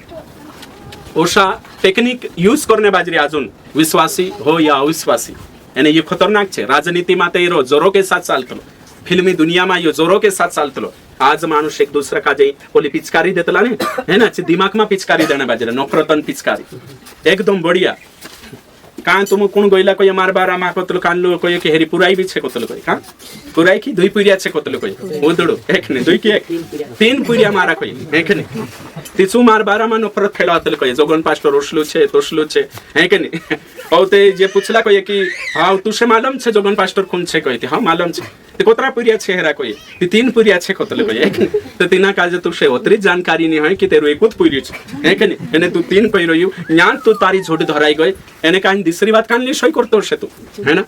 ओशा टेक्निक यूज करने बाजरी अजून विश्वासी हो या अविश्वासी यानी ये खतरनाक छे राजनीति में तो ये जोरों के साथ चालतो फिल्मी दुनिया में ये जोरों के साथ चालतो आज मानुष एक दूसरा का जे बोली पिचकारी देतला ने है ना दिमाग में पिचकारी देने बाजरे नफरतन पिचकारी एकदम बढ़िया कान तुम कोण गइला कोई मार बारा मा कोतल कानलो कोई के हेरी पुराई भी छे कोतल कोई हां पुराई की दुई पुरिया छे कोतल कोई ओदड़ो एक ने दुई की एक तीन पुरिया मारा कोई एक ने तिसु मार बारा मा नफरत फैलातल कोई जोगन पास्टर ओसलो छे तोसलो छे है के ने औते जे पूछला कोई कि हां तुसे मालूम छे जोगन पास्टर कोन छे कोई हां मालूम छे ते कोतरा पुरिया छे हेरा कोई ती तीन पुरिया छे कोतल कोई एक तो तीना काजे तुसे ओतरी जानकारी नहीं है कि तेरो एकूत पुरी छे है के ने एने तू तीन कहि रहियो न्यान तू तारी झोट धराई गई एने कान दूसरी बात कानली सही करतो छे तू है ना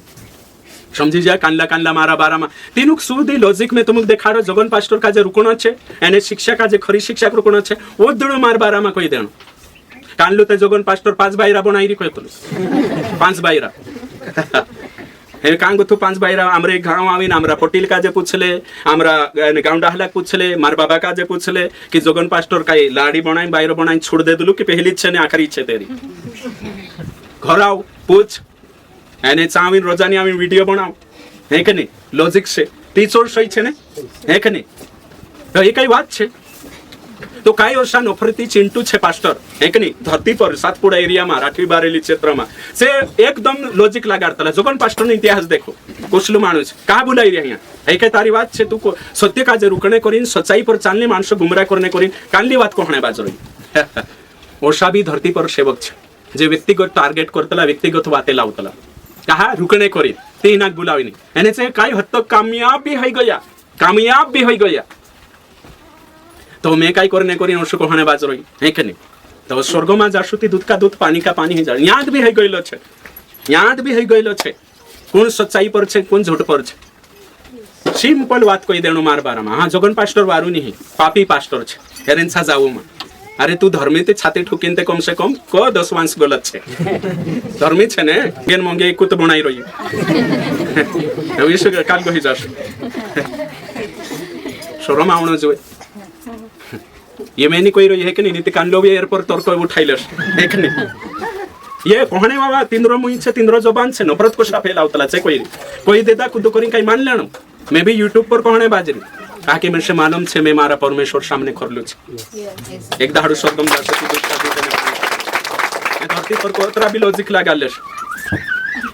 समझी जा कानला कानला मारा बारा मा तीनुक सुदी लॉजिक में तुमक देखाड़ो जोगन पास्टर का जे रुकणो छे एने शिक्षा का जे खरी शिक्षा रुकणो छे ओ दड़ो मार बारा मा कोई देणो कानलो ते जोगन पास्टर 5 बायरा बनाईरी कोई तो 5 बायरा हे कांगो तो 5 बायरा हमरे गांव आवीन हमरा पटेल का जे पूछले हमरा गांव डाहला पूछले मार बाबा का जे पूछले कि जोगन पास्टर काई लाड़ी बनाई बायरो बनाई छोड़ दे दलु कि पहली इच्छा ने आखरी इच्छा तेरी घर आओ पूछ एने चावीन रोजानी आवीन वीडियो बनाओ है के नहीं लॉजिक से टीचर सही छे ने है के नहीं तो ये कई बात छे तो काई वर्षा नफरती चिंटू छे पास्टर है के नहीं धरती पर सातपुड़ा एरिया में राठी बारेली क्षेत्र में से एकदम लॉजिक लगाड़तला जोगन पास्टर ने इतिहास देखो कुछलु मानुष का बुलाई रही है के तारी बात छे तू को सत्य का जे रुकणे करीन सच्चाई पर चालने मानसो गुमराह करने करीन कानली बात कोहणे बाजरोई ओशा भी धरती पर सेवक छे जे व्यक्तिगत टार्गेट करतला व्यक्तिगत बातें लावतला कहा रुकने करी तीनाक बुलावीनी एने से काई हद तक कामयाब भी हो गया तो मैं काई करने करी ओशो कोहणे बाजरोई है के नहीं तो स्वर्ग में जासुती दूध का दूध पानी का पानी ही जा याद भी हो गइलो छे कोन सच्चाई पर छे कोन झूठ पर छे सिंपल बात कोई देणो मार बारा में हां जोगन पास्टर वारू नहीं पापी पास्टर छे हेरेंसा जाऊ में अरे तू धर्मी ते छाती ठुकिन ते कम से कम को 10 वांस गलत छे धर्मी छे ने गेन मंगे कुत बनाई रही विश्व काल को ही जास शरम आवणो जोय ये मैंने कोई रही है कि नहीं नीति कान लो भी एयरपोर्ट तोर को उठाइलस है कि नहीं ये कोहणे बाबा तीनरो मुई छे तीनरो जबान छे नफरत को सा फैलावतला छे कोई देदा खुद करी काई मान लेनो मैं भी यूट्यूब पर कोहणे बाजरी ताकि मेरे से मालूम छे मैं मारा परमेश्वर सामने करलु छे एक दाड़ू शब्दम जासती दूसरा धरती पर कोतरा भी लॉजिक लगालेस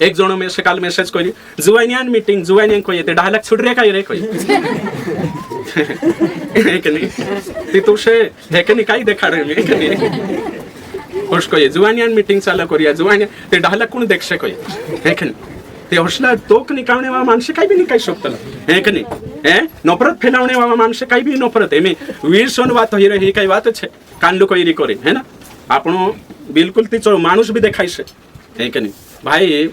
एक जणो में से काल मेसेज कोई जुवानियान मीटिंग जुवानियान कोई ते डायलॉग छुड़ रे काई रे कोई है कि नहीं ती तुसे है कि नहीं काई देखा रे है कि नहीं होश कोई जुवानियान मीटिंग चाला करिया जुवानिया ते डायलॉग कोण देखशे कोई है कि नहीं ते होशला तोक निकालने वाला माणसे काही भी नहीं काही शकतला है कि नहीं है नफरत फैलावने वाला माणसे काही भी नफरत है में वीरसन बात होई रही काही बात छे कानलो कोई री करे है ना आपनो बिल्कुल ती चलो मानुष भी देखाई से है कि नहीं भाई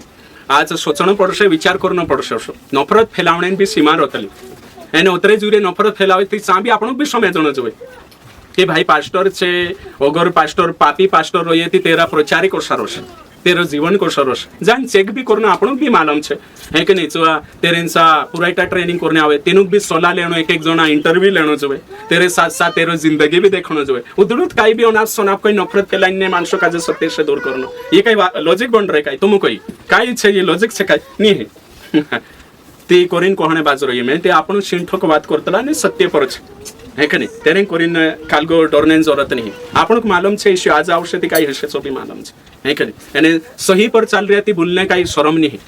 आज सोचणं पड़शे विचार करणं पड़शे नफरत फैलावणे भी सीमा रोतली एने उतरे जुरे नफरत फैलावे ती चा भी आपणो भी समझणं जोईए कि भाई पास्टर छे अगर पास्टर पापी पास्टर रही थी तेरा प्रचार को सरोस तेरा जीवन को सरोस जान चेक भी करना आपणो भी मालूम छे है कि नहीं चुआ तेरे सा पुराटा ट्रेनिंग करने आवे तेनुक भी सलाह लेनो एक जना इंटरव्यू लेनो जोए तेरे साथ साथ तेरो जिंदगी भी देखनो जोए उदड़ुत काई भी अनाज सोना कोई नफरत फैलाने मानसो का जे सत्य से दूर करनो ये काई लॉजिक बन रे काई तुम कोई काई छे ये लॉजिक छे काई नहीं है ती कोरिन कोहणे बाजू रही मैं ते आपणो सिंठो को बात करतला ने सत्य पर छे है कि नहीं तेरे कोरिन कालगो डरने जरूरत नहीं आपको मालूम छे इश्यू आज आवश्यकता काही हशे सो भी मालूम छे है कि नहीं यानी सही पर चल रही थी बोलने का शर्म नहीं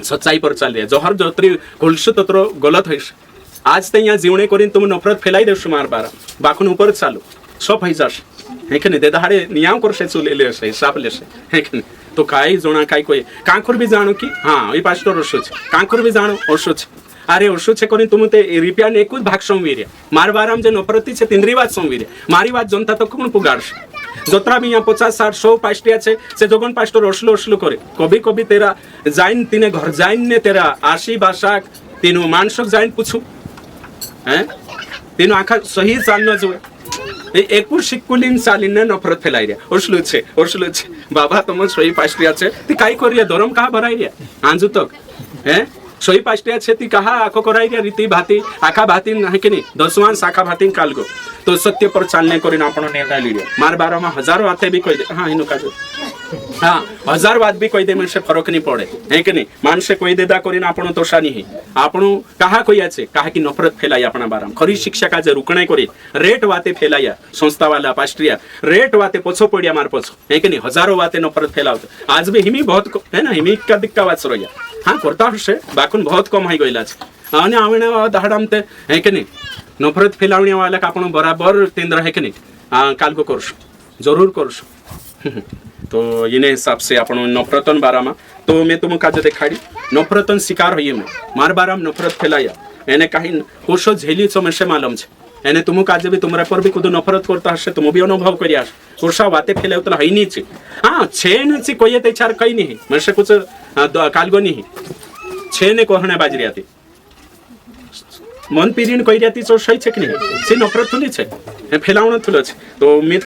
सच्चाई पर चल रही है जोहर जोत्री घुलसु तत्रो गलत है आज ते यहाँ जीवने कोरिन तुम नफरत फैलाई देशो मार बारा बाखुन ऊपर चालू सब है जाश है कि नहीं दे दहाड़े नियाम करशे चुले लेशे हिसाब लेशे है कि नहीं तो काई जोना काई कोई कांखुर भी जानो कि हाँ ये पास्टर ओशो छे कांखुर भी जानो ओशो छे अरे ओशो छे कोनी तुम ते रिपिया ने एकूच भाग संवीर्य मार बाराम जे नफरती छे तिंद्री बात संवीर्य मारी बात जनता तो कोण पुगाड़शे जोतरा भी यहाँ 50-60-100 पास्टिया छे से जोगन पास्टर ओसलो ओसलो करे कभी कभी तेरा जाइन तीने घर जाइन ने तेरा आशी बाशाक तीनु मानसक जाइन पूछू हैं तीनु आखा सही चालनो जोए एकूर शिक्कुलिन चालीने नफरत फैलाई रिया ओसलो छे बाबा तुम सही पास्टिया छे ती काई करिया धर्म कहा भराई रिया आंजू तक हैं सोई पास्टिया छे ती कहा आखो कराई रे रीति भाती आखा भाती है कि नहीं 10वां शाखा भाती काल गो तो सत्य पर चालने करीन आपण निर्णय लियो मार बारा में हजारों आते भी कोई हाँ इनु का हाँ 1000 बात भी कोई दे में से फरक नहीं पड़े है कि नहीं मानसे कोई देदा करीन आपण तोषा नहीं आपण कहा कोई आछे कहा कि नफरत फैलाया अपना बारा खरी शिक्षा का जे रुकणे करी रेट वाते फैलाया संस्था वाला पास्ट्रिया रेट वाते पछो पड़िया मार पछो है कि नहीं हजारों वाते नफरत फैलावत आज भी हिमी बहुत है ना हिमी का दिक्का वाच रहिया हाँ करता हसे बाकुन बहुत कम हाई गइला छे आणि आवणे दहाडामते है कि नहीं नफरत फैलावणे वाला का आपण बराबर तेंद्र है कि नहीं काल को करशु जरूर करशु तो इने हिसाब से आपण नफरतन बारामा तो मैं तुम काज देखाड़ी नफरतन शिकार होइए मैं मार बाराम नफरत फैलाया एने काही कोशो झेली छो मसे मालूम छे एने तुम काज भी तुमरा पर भी कुछ नफरत करता हसे तुम भी अनुभव करिया कोशा बाते फैलावतला हई नी छे हां छे ने ची कोई ते चार कई नहीं मसे कुछ कालगो नहीं छे ने कोहणे बाजरी आती मन पीरीन कई राती चो सही छे कि नहीं से नफरत थुली छे फैलावण थुलो छे तो मैं